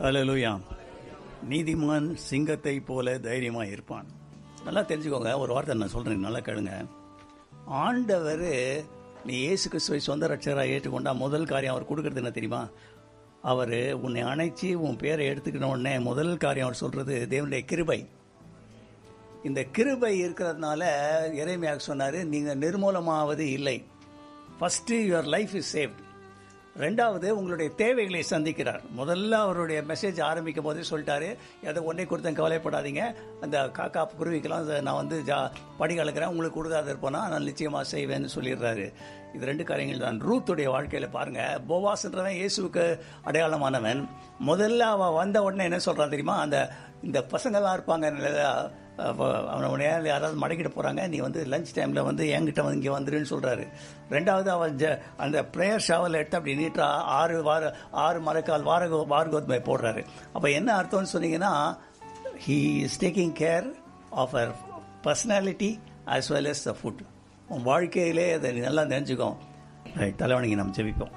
அல்லேலூயா. நீதிமான் சிங்கத்தை போல தைரியமாக இருப்பான். நல்லா தெரிஞ்சுக்கோங்க, ஒரு வார்த்தை நான் சொல்கிறேன், நல்லா கேளுங்க. ஆண்டவர் நீ இயேசு கிறிஸ்துவை சொந்த ரட்சகராக ஏற்றுக்கொண்டா முதல் காரியம் அவர் கொடுக்கறது என்ன தெரியுமா? அவர் உன்னை அணைச்சி உன் பேரை எடுத்துக்கின உடனே முதல் காரியம் அவர் சொல்கிறது தேவனுடைய கிருபை. இந்த கிருபை இருக்கிறதுனால எரேமியா சொன்னார், நீங்கள் நிர்மூலமாவது இல்லை. First your life is saved. ரெண்டாவது உங்களுடைய தேவைகளை சந்திக்கிறார். முதல்ல அவருடைய மெசேஜ் ஆரம்பிக்கும் போதே சொல்லிட்டாரு, எதை ஒன்றை கொடுத்தேன் கவலைப்படாதீங்க, அந்த காக்கா குருவிக்கெல்லாம் நான் வந்து படி கலக்கிறேன், உங்களுக்கு கொடுக்காத இருப்போனா நான் நிச்சயமாக செய்வேன்னு சொல்லிடுறாரு. இது ரெண்டு காரியங்கள் தான். ரூத்துடைய வாழ்க்கையில் பாருங்கள், போவாஸ்ன்றவன் இயேசுவுக்கு அடையாளமானவன். முதல்ல அவன் வந்த உடனே என்ன சொல்கிறான் தெரியுமா? இந்த பசங்கள்லாம் இருப்பாங்க, அவனை யாராவது மடக்கிட்டு போகிறாங்க, நீ வந்து லஞ்ச் டைமில் வந்து என்கிட்ட வந்து இங்கே வந்துருன்னு சொல்கிறாரு. ரெண்டாவது அவன் அந்த ப்ரேயர் ஷாவல் எடுத்து அப்படி நீட்டா 6 மரக்கால் வாரகோத்மை போடுறாரு. அப்போ என்ன அர்த்தம்னு சொன்னீங்கன்னா, he is taking care of our personality as well as the food. உன் வாழ்க்கையிலே அதை நல்லா தெரிஞ்சுக்கோ. ரைட், தலைவணங்கி நம்ம ஜெபிப்போம்.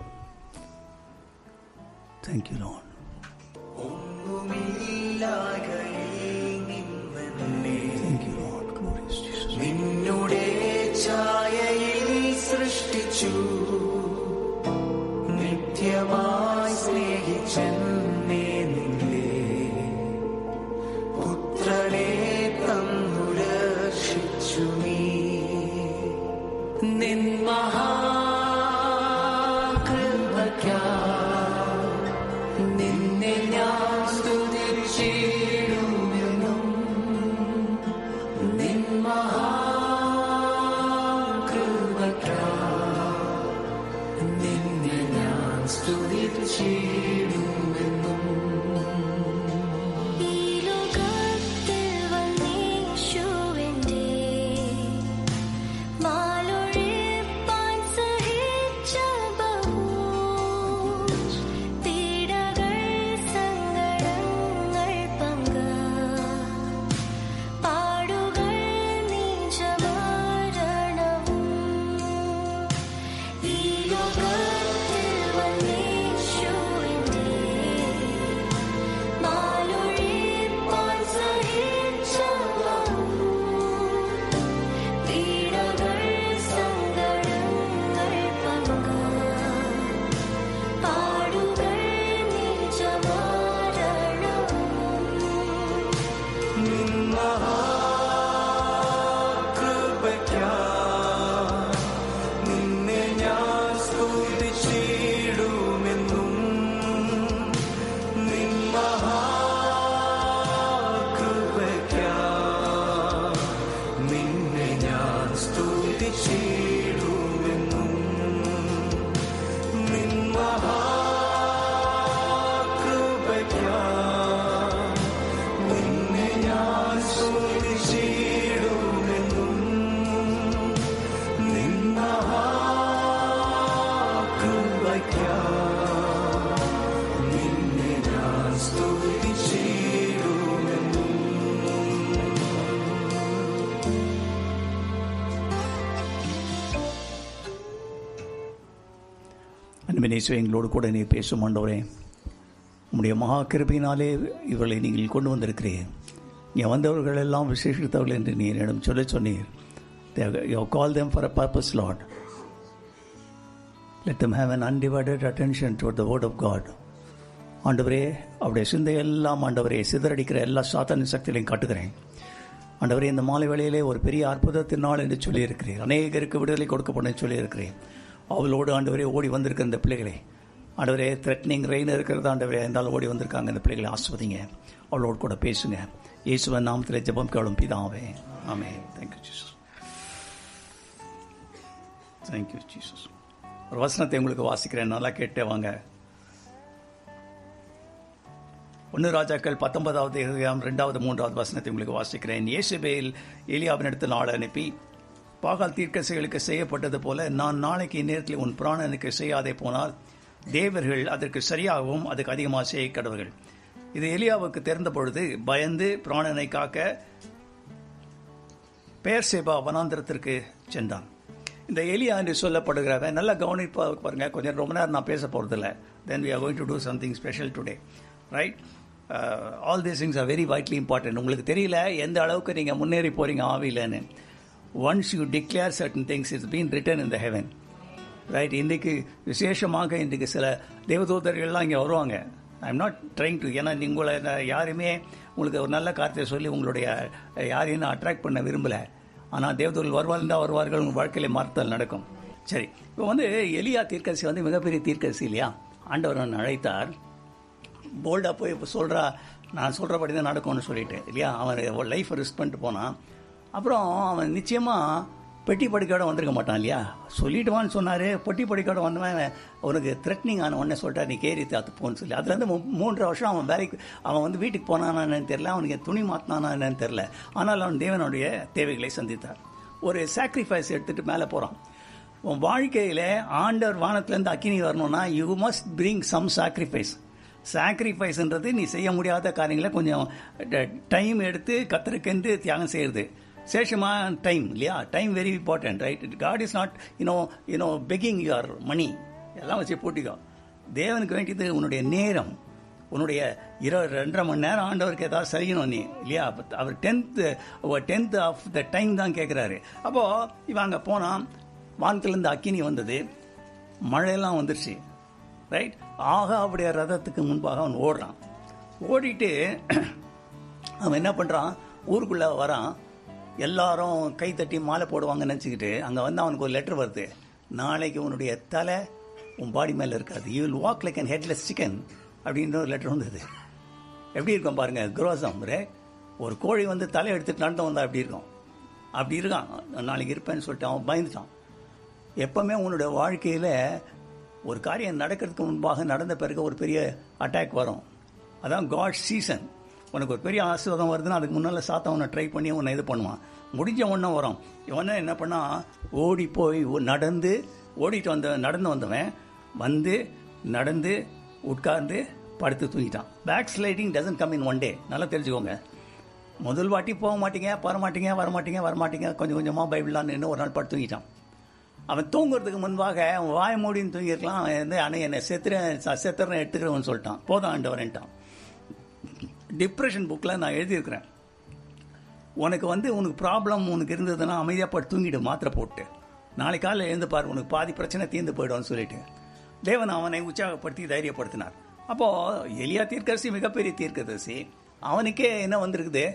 Thank you lord. നിന്നുടെ ഛായയിൽ സൃഷ്ടിച്ചു, നിത്യമായി സ്നേഹിച്ചെന്നെ നിന്നെ പുത്രനെ തന്നു രക്ഷിച്ചു. നീ നിൻ മഹാകൃപയ്ക്കായി നിന്നെ ഞാൻ സ്തുതിച്ചിടുമെന്നും, നിൻ മഹാകൃപയ്ക്കായി നിന്നെ ഞാൻ സ്തുതിച്ചിടുമെന്നും. அன்பினேசுவை எங்களோடு கூட நீ பேசும் ஆண்டவரே, உம்முடைய மகா கிருபையினாலே இவர்களை நீங்கள் கொண்டு வந்திருக்கிறீர். நீ வந்தவர்கள் எல்லாம் விசேஷித்தவர்கள் என்று நீ என்னிடம் சொன்னீர். You have called them for a purpose, Lord. Let them have an undivided attention toward the word of God. ஆண்டவரே, அவருடைய சிந்தையெல்லாம் ஆண்டவரே சிதறடிக்கிற எல்லா சாத்தானின் சக்திகளையும் காட்டுகிறேன். ஆண்டவரே, இந்த மாலை வேளையிலே ஒரு பெரிய அற்புதத்தின் நாள் என்று சொல்லியிருக்கிறேன். அநேகருக்கு விடுதலை கொடுக்கப்படும் சொல்லியிருக்கிறேன். அவளோடு ஆண்டவரே ஓடி வந்திருக்கிற இந்த பிள்ளைகளை ஆண்டவரே, த்ரெட்னிங் ரெயின் இருக்கிறது ஆண்டவரே, இருந்தாலும் ஓடி வந்திருக்காங்க இந்த பிள்ளைகளை ஆஸ்வதிங்க, அவளோடு கூட பேசுங்க. இயேசுவின் நாமத்தில் ஜெபம் கேளும் பிதாவே, ஆமென். Thank you Jesus, thank you Jesus. ஒரு வசனத்தை உங்களுக்கு வாசிக்கிறேன், நல்லா கேட்டே வாங்க. 1 ராஜாக்கள் 19வது அதிகாரம் 2வது 3வது வசனத்தை உங்களுக்கு வாசிக்கிறேன். இயேசுபேல் எலியாவினிடத்தில் ஆள் அனுப்பி, பாகால் தீர்க்கதரிசிகளுக்கு செய்யப்பட்டது போல நான் நாளைக்கு இந்நேரத்தில் உன் பிராணனுக்கு செய்யாதே போனால் தேவர்கள் அதற்கு சரியாகவும் அதுக்கு அதிகமாக செய்ய கடவர்கள். இது எலியாவுக்கு தெரிந்த பொழுது பயந்து பிராணனை காக்க பெயர்சேபா வனாந்திரத்திற்கு சென்றான். இந்த எலியா என்று சொல்லப்படுகிறவன் நல்லா கவனிப்பாக பாருங்க. கொஞ்சம் ரொம்ப நேரம் நான் பேச போகிறதில்ல. Then we are going to do something special today. Right. All these things are very widely important. உங்களுக்கு தெரியல எந்த அளவுக்கு நீங்கள் முன்னேறி போகிறீங்க ஆவிலன்னு. Once you declare certain things it's been written in the heaven. Right. இன்றைக்கு விசேஷமாக இன்றைக்கு சில தேவதூதர்கள்லாம் இங்கே வருவாங்க. I am not trying to, ஏன்னா உங்களை யாருமே உங்களுக்கு ஒரு நல்ல காரியத்தை சொல்லி உங்களுடைய யாரையும் அட்ராக்ட் பண்ண விரும்பலை. ஆனால் தேவதூதர்கள் வருவார்கள், உங்கள் வாழ்க்கையில் மாறுதல் நடக்கும். சரி, இப்போ வந்து எலியா தீர்க்கதரிசி வந்து மிகப்பெரிய தீர்க்கதரிசி இல்லையா? ஆண்டவர் அழைத்தார், போல்டாக போய் இப்போ நான் சொல்கிறபடி தான் நடக்கும்னு சொல்லிட்டு இல்லையா? அவன் லைஃப்பை ரிஸ்க் பண்ணிட்டு போனான். அப்புறம் அவன் நிச்சயமாக பெட்டி படிக்கையோட வந்திருக்க மாட்டான் இல்லையா? சொல்லிட்டுவான்னு சொன்னார். பெட்டி படிக்கையோட வந்தவன் அவனுக்கு த்ரெட்னிங் ஆன உடனே சொல்லிட்டா நீ கேரி தாத்து போன்னு சொல்லி. அதுலேருந்து 3 வருஷம் அவன் வந்து வீட்டுக்கு போனானா என்னன்னு தெரில, அவனுக்கு துணி மாற்றினானா என்னன்னு தெரில. ஆனால் அவன் தேவனுடைய தேவைகளை சந்தித்தார். ஒரு சாக்ரிஃபைஸ் எடுத்துகிட்டு மேலே போகிறான். உன் வாழ்க்கையில் ஆண்டவர் வானத்திலேருந்து அக்கினி வரணும்னா you must bring some sacrifice. சாக்ரிஃபைஸ்ன்றது நீ செய்ய முடியாத காரியங்களை கொஞ்சம் டைம் எடுத்து கத்தருக்கென்று தியாகம் செய்கிறது. சேஷமாக டைம் இல்லையா? Time very important, right? God is not you know begging your money எல்லாம் வச்சு போட்டிக்கோ. தேவனுக்கு வேண்டியது உன்னுடைய நேரம். உன்னுடைய 2.5 மணி நேரம் ஆண்டவருக்கு ஏதாவது செய்யணும் நீ இல்லையா? அவர் 10th ஆஃப் த டைம் தான் கேட்குறாரு. அப்போது இவன் அங்கே போனான். வானத்திலேருந்து அக்கினி வந்தது, மழையெல்லாம் வந்துருச்சு, ரைட்? ஆகாவுடைய ரதத்துக்கு முன்பாக அவன் ஓடுறான். ஓடிட்டு அவன் என்ன பண்ணுறான், ஊருக்குள்ளே வரான். எல்லாரும் கைத்தட்டி மாலை போடுவாங்கன்னு நினச்சிக்கிட்டு அங்கே வந்து அவனுக்கு ஒரு லெட்டர் வருது. நாளைக்கு உன்னுடைய தலை உன் பாடி மேலே இருக்காது, you will walk like an headless chicken அப்படின்ற ஒரு லெட்டர் வந்தது. எப்படி இருக்கும் பாருங்கள், குரோசம். ஒரு கோழி வந்து தலை எடுத்துட்டு நடந்து வந்தால் எப்படி இருக்கும்? அப்படி இருக்கான். நாளைக்கு இருப்பேன்னு சொல்லிட்டு அவன் பயந்துட்டான். எப்போவுமே உன்னுடைய வாழ்க்கையில் ஒரு காரியம் நடக்கிறதுக்கு முன்பாக நடந்த பிறகு ஒரு பெரிய அட்டாக் வரும். அதான் காட் சீசன். உனக்கு ஒரு பெரிய ஆசீர்வாதம் வருதுன்னா அதுக்கு முன்னால் சாத்தவனை ட்ரை பண்ணி உன்னை இது பண்ணுவான். முடிஞ்ச ஒன்றா வரும். இவனை என்ன பண்ணால் ஓடி போய் நடந்து வந்தவன் வந்து நடந்து உட்கார்ந்து படுத்து தூங்கிட்டான். Backsliding doesn't come in one day. நல்லா தெரிஞ்சுக்கோங்க. முதல் வாட்டி போக மாட்டீங்க, வரமாட்டீங்க, கொஞ்சம் கொஞ்சமாக பைபிளான்னு நின்று ஒரு நாள் படுத்து தூங்கிட்டான். அவன் தூங்குறதுக்கு முன்பாக அவன் வாய மூடின்னு தூங்கியிருக்கலாம். அவன் வந்து என்னை செத்துறேன் எடுத்துக்கிறவன் சொல்லிட்டான். போதும் ஆண்டவரேன்ட்டான். டிப்ரெஷன் புக்கில் நான் எழுதியிருக்கிறேன், உனக்கு ப்ராப்ளம் உனக்கு இருந்ததுன்னா அமைதியாக பட்டு தூங்கிடு, மாத்திரை போட்டு. நாளைக்கு காலையில் எழுந்து பாரு, உனக்கு பாதி பிரச்சனை தீர்ந்து போய்டும்னு சொல்லிட்டு தேவன் அவனை உற்சாகப்படுத்தி தைரியப்படுத்தினார். அப்போது எலியா தீர்க்கதரிசி மிகப்பெரிய தீர்க்கதரிசி. அவனுக்கே என்ன வந்திருக்குது,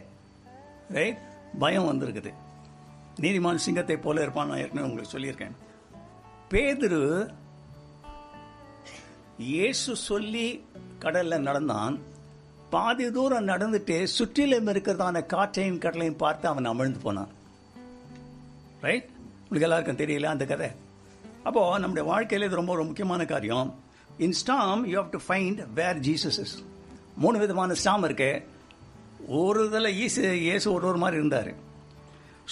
ரைட்? பயம் வந்திருக்குது. நீதிமான் சிங்கத்தை போல இருப்பான். நான் ஏற்கனவே உங்களுக்கு சொல்லியிருக்கேன். பேதுரு இயேசு சொல்லி கடலில் நடந்தான். பாதி தூரம் நடந்துட்டு சுற்றிலும் இருக்கிறதான காற்றையும் கடலையும் பார்த்து அவன் அமிழ்ந்து போனான். ரைட்? உங்களுக்கு எல்லாருக்கும் தெரியல அந்த கதை. அப்போது நம்முடைய வாழ்க்கையில் இது ரொம்ப ஒரு முக்கியமான காரியம். In storm you have to find where Jesus is. 3 விதமான ஸ்டாம் இருக்கு. ஒரு இதில் இயேசு ஒரு மாதிரி இருந்தார்.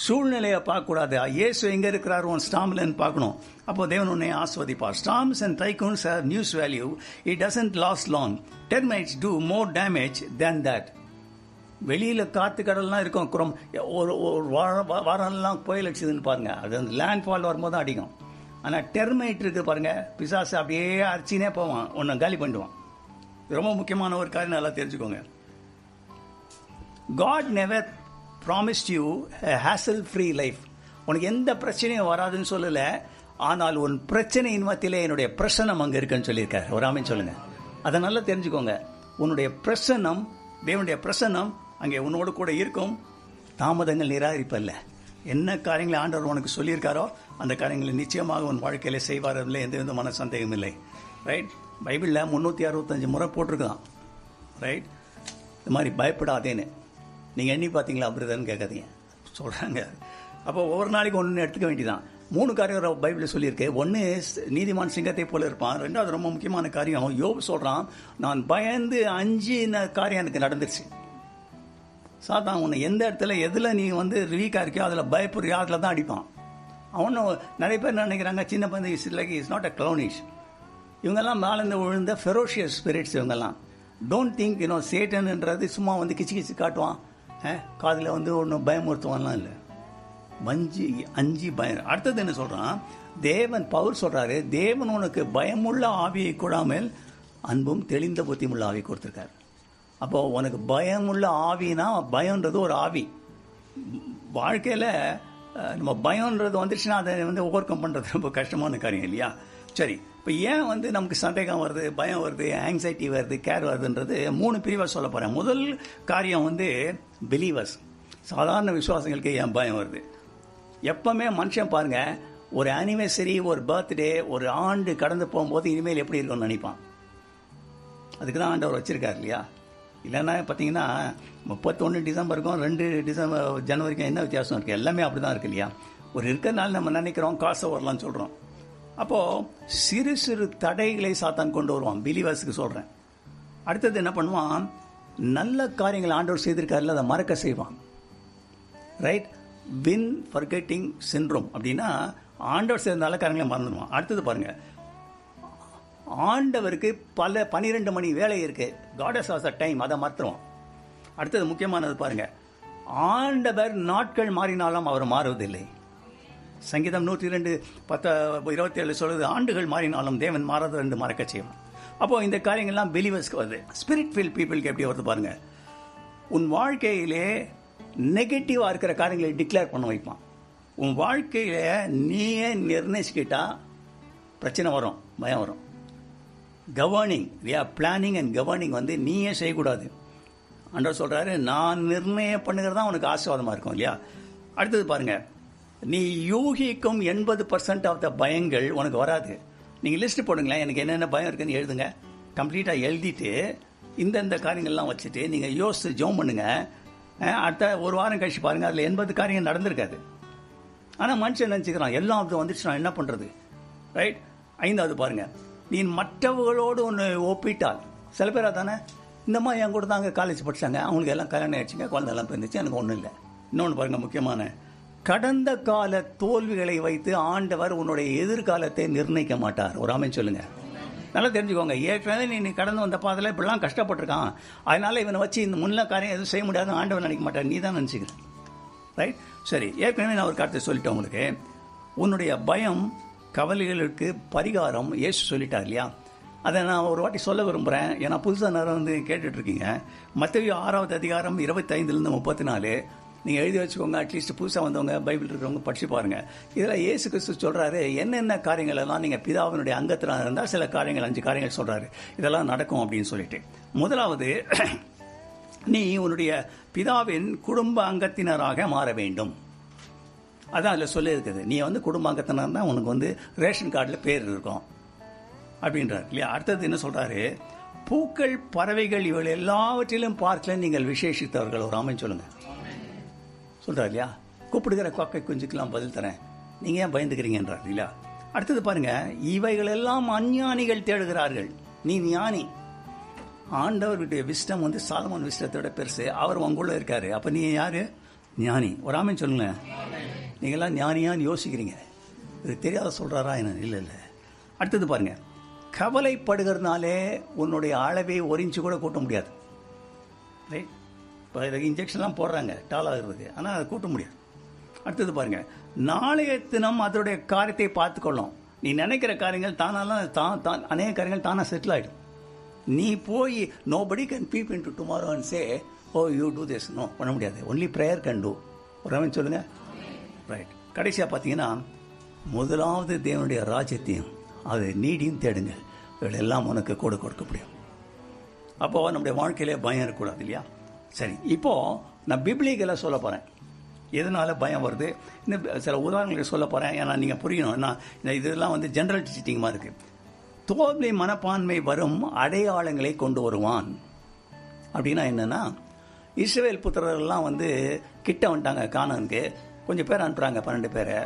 சூழ்நிலையை பார்க்கக்கூடாது. இயேசு எங்கே இருக்கிறார் உன் ஸ்டாம்லன்னு பார்க்கணும். அப்போ தேவன் உன்னை ஆஸ்வதிப்பார். Storms and tycoons have news value. It doesn't last long. Termites do more damage than that. வெளியில் காற்று கடல்லாம் இருக்கும். ஒரு வாரம்லாம் புயல் அடிச்சதுன்னு பாருங்கள், அது அந்த லேண்ட் ஃபால் வரும்போது தான் அடிக்கும். ஆனால் டெர்மைட் இருக்குது பாருங்கள், பிசாசு அப்படியே அடிச்சினே போவான், ஒன்று காலி பண்ணிடுவான். ரொம்ப முக்கியமான ஒரு காரியம் நல்லா தெரிஞ்சுக்கோங்க. God never promised you a hassle-free life. உனக்கு எந்த பிரச்சனையும் வராதுன்னு சொல்லலை. ஆனால் உன் பிரச்சனையின் மத்தியிலே என்னுடைய பிரசனம் அங்கே இருக்குன்னு சொல்லியிருக்காரு. ஒரு ஆமென் சொல்லுங்கள். அதை நல்லா தெரிஞ்சுக்கோங்க. உன்னுடைய பிரசன்னம், தேவனுடைய பிரசன்னம் அங்கே உன்னோடு கூட இருக்கும். தாமதங்கள் நிராகரிப்பல்ல. என்ன காரியங்களை ஆண்டவர் உனக்கு சொல்லியிருக்காரோ அந்த காரியங்களை நிச்சயமாக உன் வாழ்க்கையில செய்வார். இல்லை எந்த விதமான சந்தேகம் இல்லை. ரைட்? பைபிளில் 365 முறை போட்டிருக்கலாம். ரைட்? இந்த மாதிரி பயப்படாதேன்னு நீங்கள் எண்ணி பார்த்தீங்களா அப்படிதான்னு கேட்காதீங்க, சொல்கிறாங்க. அப்போ ஒவ்வொரு நாளைக்கு ஒன்று எடுத்துக்க வேண்டியதான். 3 காரியம் பைபிளில் சொல்லியிருக்கு. ஒன்று, நீதிமான் சிங்கத்தை போல இருப்பான். 2வது ரொம்ப முக்கியமான காரியம், யோபு சொல்கிறான், நான் பயந்து 5 காரியம் எனக்கு நடந்துருச்சு. சாத்தான் உன்னை எந்த இடத்துல எதில் நீ வந்து வீக்காக இருக்கியோ அதில் பயப்படுறியோ அதில் தான் அடிப்பான். அவனும் நிறைய பேர் நினைக்கிறாங்க சின்ன பந்து is like is not a clownish. இவங்கெல்லாம் மேலேருந்து விழுந்த ஃபெரோஷியஸ் ஸ்பிரிட்ஸ். இவங்கெல்லாம் டோன்ட் திங்க் சேட்டன்ன்றது சும்மா வந்து கிச்சு காட்டுவான், காதில் வந்து ஒன்று பயமுறுத்துவான்லாம் இல்லை. 5 பயம். அடுத்தது என்ன சொல்கிறான், தேவன் பவுல் சொல்கிறாரு, தேவன் உனக்கு பயமுள்ள ஆவியை கொடாமல் அன்பும் தெளிந்த புத்தியுமுள்ள ஆவியை கொடுத்துருக்காரு. அப்போது உனக்கு பயமுள்ள ஆவினா, பயம்ன்றது ஒரு ஆவி. வாழ்க்கையில் நம்ம பயம்ன்றது வந்துச்சுன்னா அதை வந்து ஓவர் கம் பண்ணுறது ரொம்ப கஷ்டமான காரியம் இல்லையா? சரி, இப்போ ஏன் வந்து நமக்கு சந்தேகம் வருது, பயம் வருது, ஆங்ஸைட்டி வருது, கேர் வருதுன்றது 3 பிரிவாக சொல்ல போகிறேன். முதல் காரியம் வந்து பிலீவர்ஸ், சாதாரண விசுவாசங்களுக்கு ஏன் பயம் வருது. எப்பவுமே மனுஷன் பாருங்க, ஒரு ஆனிவர்சரி, ஒரு பர்த்டே, ஒரு ஆண்டு கடந்து போகும்போது இனிமேல் எப்படி இருக்கும்னு நினைப்பான். அதுக்கு தான் ஆண்டவர் வச்சிருக்காரு இல்லையா? இல்லைன்னா பார்த்தீங்கன்னா 31 டிசம்பருக்கும் 2 ஜனவரிக்கும் என்ன வித்தியாசம் இருக்குது? எல்லாமே அப்படி தான் இருக்கு இல்லையா? ஒரு இருக்கிறதுனால நம்ம நினைக்கிறோம் காசை வரலான்னு சொல்கிறோம். அப்போது சிறு சிறு தடைகளை சாத்தான் கொண்டு வருவான். பிலீவர்ஸுக்கு சொல்கிறேன். அடுத்தது என்ன பண்ணுவான்? நல்ல காரியங்கள் ஆண்டவர் செய்திருக்காருல, அதை மறக்க செய்வான். ரைட்? வின் ஃபர்கெட்டிங் சிண்ட்ரோம் அப்படின்னா ஆண்டவர் செய்த நல்ல காரியங்களை மறந்துடுவான். அடுத்தது பாருங்க, ஆண்டவருக்கு 12 மணி வேலை இருக்கு, காடஸ் ஆஃப் த டைம், அதை மறந்துடுவான். அடுத்தது முக்கியமானது பாருங்க, ஆண்டவர் நாட்கள் மாறினாலும் அவர் மாறுவதில்லை. சங்கீதம் 102:27 சொல்லுது, ஆண்டுகள் மாறினாலும் தேவன் மாறாத என்று மறக்க செய்வான். அப்போ இந்த காரியங்கள்லாம் பிலீவர்ஸ்க்கு வருது. ஸ்பிரிட் ஃபீல்ட் பீப்புளுக்கு எப்படி வருது பாருங்க. உன் வாழ்க்கையிலே நெகட்டிவாக இருக்கிற காரியங்களை டிக்ளேர் பண்ண வைப்பான். உன் வாழ்க்கையில நீயே நிர்ணயிச்சுக்கிட்டா பிரச்சனை வரும், பயம் வரும். கவர்னிங், பிளானிங் அண்ட் கவர்னிங் வந்து நீயே செய்யக்கூடாது. ஆண்டவர் சொல்றாரு, நான் நிர்ணயம் பண்ணுகிறது உனக்கு ஆசீர்வாதமாக இருக்கும் இல்லையா? அடுத்தது பாருங்க, நீ யூகிக்கும் 80% ஆஃப் த பயங்கள் உனக்கு வராது. நீங்கள் லிஸ்ட் போடுங்களேன், எனக்கு என்னென்ன பயம் இருக்குன்னு எழுதுங்க. கம்ப்ளீட்டாக எழுதிட்டு இந்த காரியங்கள்லாம் வச்சுட்டு நீங்கள் யோசித்து ஜோம் பண்ணுங்க. அடுத்த ஒரு வாரம் கழிச்சு பாருங்கள், அதில் 80 காரியங்கள் நடந்திருக்காது. ஆனால் மனுஷன் நினச்சிக்கிறான் எல்லாம் அது வந்துச்சு, நான் என்ன பண்ணுறது? ரைட்? 5வது பாருங்கள், நீ மற்றவர்களோடு ஒன்று ஒப்பிட்டால், சில பேராக தானே இந்த மாதிரி என் கூட தாங்க காலேஜ் படித்தாங்க, அவங்களுக்கு எல்லாம் கல்யாணம் ஆயிடுச்சுங்க, குழந்தைலாம் பிறந்துச்சு, எனக்கு ஒன்றும் இல்லை. இன்னொன்று பாருங்கள், முக்கியமான, கடந்த கால தோல்விகளை வைத்து ஆண்டவர் உன்னுடைய எதிர்காலத்தை நிர்ணயிக்க மாட்டார். ஒரு ஆமென் சொல்லுங்க. நல்லா தெரிஞ்சுக்கோங்க, ஏற்கனவே நீ கடந்து வந்த பாதையில் இப்படிலாம் கஷ்டப்பட்டிருக்கான், அதனால இவனை வச்சு இந்த முன்ன காரியம் எதுவும் செய்ய முடியாது ஆண்டவர் நினைக்க மாட்டார், நீ தான் நினச்சிக்கிறேன். ரைட்? சரி, ஏற்கனவே நான் ஒரு கருத்தை சொல்லிட்டேன் உங்களுக்கு. உன்னுடைய பயம் கவலைகளுக்கு பரிகாரம் இயேசு சொல்லிட்டார் இல்லையா? அதை நான் ஒரு வாட்டி சொல்ல விரும்புகிறேன். ஏன்னா புதுசாக நேரம் வந்து கேட்டுட்ருக்கீங்க. மத்தேயு 6வது அதிகாரம் 25-34 நீங்கள் எழுதி வச்சுக்கோங்க. அட்லீஸ்ட் புதுசாக வந்தவங்க, பைபிள் இருக்கிறவங்க படிச்சு பாருங்கள். இதில் இயேசு கிறிஸ்து சொல்கிறாரு, என்னென்ன காரியங்கள் எல்லாம் நீங்கள் பிதாவினுடைய அங்கத்தில் இருந்தால் சில காரியங்கள் 5 காரியங்கள் சொல்கிறாரு, இதெல்லாம் நடக்கும் அப்படின்னு சொல்லிட்டு. முதலாவது, நீ உன்னுடைய பிதாவின் குடும்ப அங்கத்தினராக மாற வேண்டும். அதான் அதில் சொல்லியிருக்குது. நீ வந்து குடும்ப அங்கத்தினர் தான், உனக்கு வந்து ரேஷன் கார்டில் பேர் இருக்கும் அப்படின்றார் இல்லையா? அடுத்தது என்ன சொல்கிறாரு? பூக்கள், பறவைகள் இவள் எல்லாவற்றிலும் பார்க்கல நீங்கள் விசேஷித்தவர்கள். ஒரு ஆமென் சொல்லுங்கள். சொல்கிறார் இல்லையா? கூப்பிடுகிற காக்கை குஞ்சுக்கெல்லாம் பதில் தரேன், நீங்கள் ஏன் பயந்துக்கிறீங்கன்றார் இல்லையா? அடுத்தது பாருங்கள், இவைகளெல்லாம் அஞ்ஞானிகள் தேடுகிறார்கள், நீ ஞானி. ஆண்டவருடைய விஸ்டம் வந்து சாலமோன் விஸ்டத்தோட பெருசு, அவர் உங்களுள்ள இருக்காரு. அப்போ நீ யாரு? ஞானி. ஒரு ஆமென் சொல்லுங்க. நீங்கள்லாம் ஞானியான்னு யோசிக்கிறீங்க, இது தெரியாத சொல்கிறாரா என்ன? இல்லை இல்லை. அடுத்தது பாருங்கள், கவலைப்படுகிறதுனாலே உன்னுடைய அளவை 1 இன்ச்சு கூட கூட்ட முடியாது. ரைட்? இப்போ இதுக்கு இன்ஜெக்ஷன்லாம் போடுறாங்க டால் ஆகிறதுக்கு, ஆனால் அதை கூட்ட முடியாது. அடுத்தது பாருங்கள், நாளைய தினம் அதனுடைய காரியத்தை பார்த்துக்கொள்ளும். நீ நினைக்கிற காரியங்கள் தானாலாம் அநேக காரியங்கள் தானாக செட்டில் ஆகிடும். நீ போய் nobody can peep into tomorrow and say, oh you do this. No, பண்ண முடியாது. only prayer can do. ஒரு ஆமென் சொல்லுங்க. ரைட். கடைசியாக பார்த்தீங்கன்னா, முதலாவது தேவனுடைய ராஜ்யத்தையும் அது நீடியும் தேடுங்க, எல்லாம் உனக்கு கொடுக்க முடியும். அப்போது நம்முடைய வாழ்க்கையிலே பயம் இருக்கக்கூடாது இல்லையா? சரி, இப்போது நான் பிப்ளிக்கலாக சொல்ல போகிறேன், எதனால் பயம் வருது. இன்னும் சில உதாரணங்களை சொல்ல போகிறேன், ஏன்னா நீங்கள் புரியணும். நான் இதெல்லாம் வந்து ஜென்ரல் டீச்சிங்காக இருக்குது. தோல்வி மனப்பான்மை வரும் அடையாளங்களை கொண்டு வருவான். அப்படின்னா என்னென்னா, இஸ்ரவேல் புத்திரர்கள்லாம் வந்து கிட்ட வந்துட்டாங்க கானானுக்கு, கொஞ்சம் பேர் அனுப்புகிறாங்க, 12 பேரை.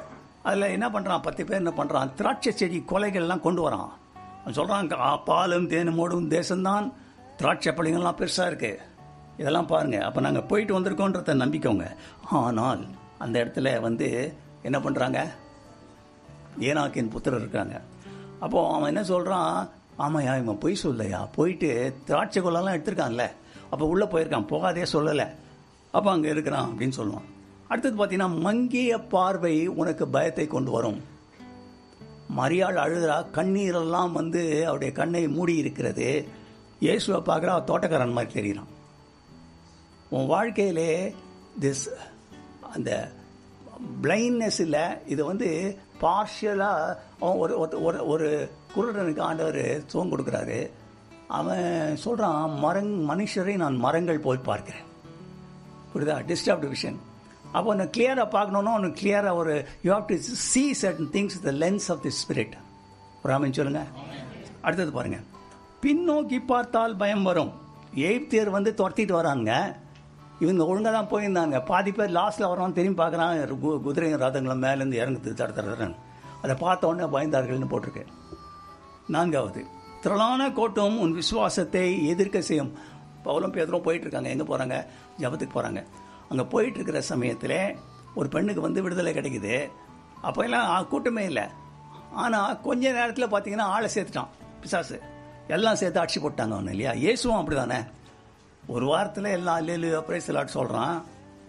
அதில் என்ன பண்ணுறான், 10 பேர் என்ன பண்ணுறான், திராட்சை செடி கொலைகள்லாம் கொண்டு வரான். சொல்கிறான், பாலும் தேனும் ஓடும் தேசம்தான், திராட்சை பழங்கள்லாம் பெருசாக இருக்குது, இதெல்லாம் பாருங்கள். அப்போ நாங்கள் போயிட்டு வந்திருக்கோன்றத நம்பிக்கோங்க. ஆனால் அந்த இடத்துல வந்து என்ன பண்ணுறாங்க, ஏனாக்கின் புத்திரர் இருக்காங்க. அப்போது அவன் என்ன சொல்கிறான், ஆமாயா இவன் பொய் சொல்லையா, போயிட்டு திராட்சை கொள்ளலாம் எடுத்திருக்கான்ல, அப்போ உள்ளே போயிருக்கான், போகாதே சொல்லலை, அப்போ அங்கே இருக்கிறான் அப்படின்னு சொல்லுவான். அடுத்தது பார்த்தீங்கன்னா, மங்கிய பார்வை உனக்கு பயத்தை கொண்டு வரும். மரியாள் அழுகிறா, கண்ணீரெல்லாம் வந்து அவருடைய கண்ணை மூடி இருக்கிறது. இயேசுவை பார்க்குறா, தோட்டக்காரன் மாதிரி தெரிகிறான். உன் வாழ்க்கையிலே அந்த பிளைண்ட்னஸ் இல்லை, இது வந்து பார்ஷியலாக ஒரு குருடனுக்கு ஆண்டவர் சுகம் கொடுக்குறாரு. அவன் சொல்கிறான், மனுஷரை நான் மரங்கள் போய் பார்க்கிறேன். புரியுதா? Disturbed vision. அப்போ ஒன்று கிளியராக பார்க்கணுன்னா ஒன்று கிளியராக you have to see certain things the lens of the spirit. Raman சொல்லுங்க. அடுத்தது பாருங்க, பின்னோக்கி பார்த்தால் பயம் வரும். எகிப்தியர் வந்து துரத்திட்டு வராங்க, இவங்க ஒழுங்காக தான் போயிருந்தாங்க. பாதி பேர் லாஸ்ட்டில் வரான், திரும்பி பார்க்குறான், குதிரையும் ரதங்களும் மேலேருந்து இறங்குது தரன்னு. அதை பார்த்த உடனே பயந்தார்கள்னு போட்டிருக்கு. 4வது, திரளான கூட்டம் உன் விசுவாசத்தை எதிர்க்க செய்யும். பவுலும் பேதரும் போயிட்டுருக்காங்க. எங்கே போகிறாங்க? ஜபத்துக்கு போகிறாங்க. அங்கே போயிட்டுருக்கிற சமயத்தில் ஒரு பெண்ணுக்கு வந்து விடுதலை கிடைக்குது. அப்போ எல்லாம் கூட்டமே இல்லை. ஆனால் கொஞ்ச நேரத்தில் பார்த்தீங்கன்னா ஆளை சேர்த்துட்டான் பிசாசு. எல்லாம் சேர்த்து அடிச்சு போட்டாங்க அவனு, இல்லையா? இயேசுவும் அப்படி தானே. ஒரு வாரத்தில் எல்லாம் அல்லேலூயா பிரைஸ் தி லார்ட் சொல்கிறான்,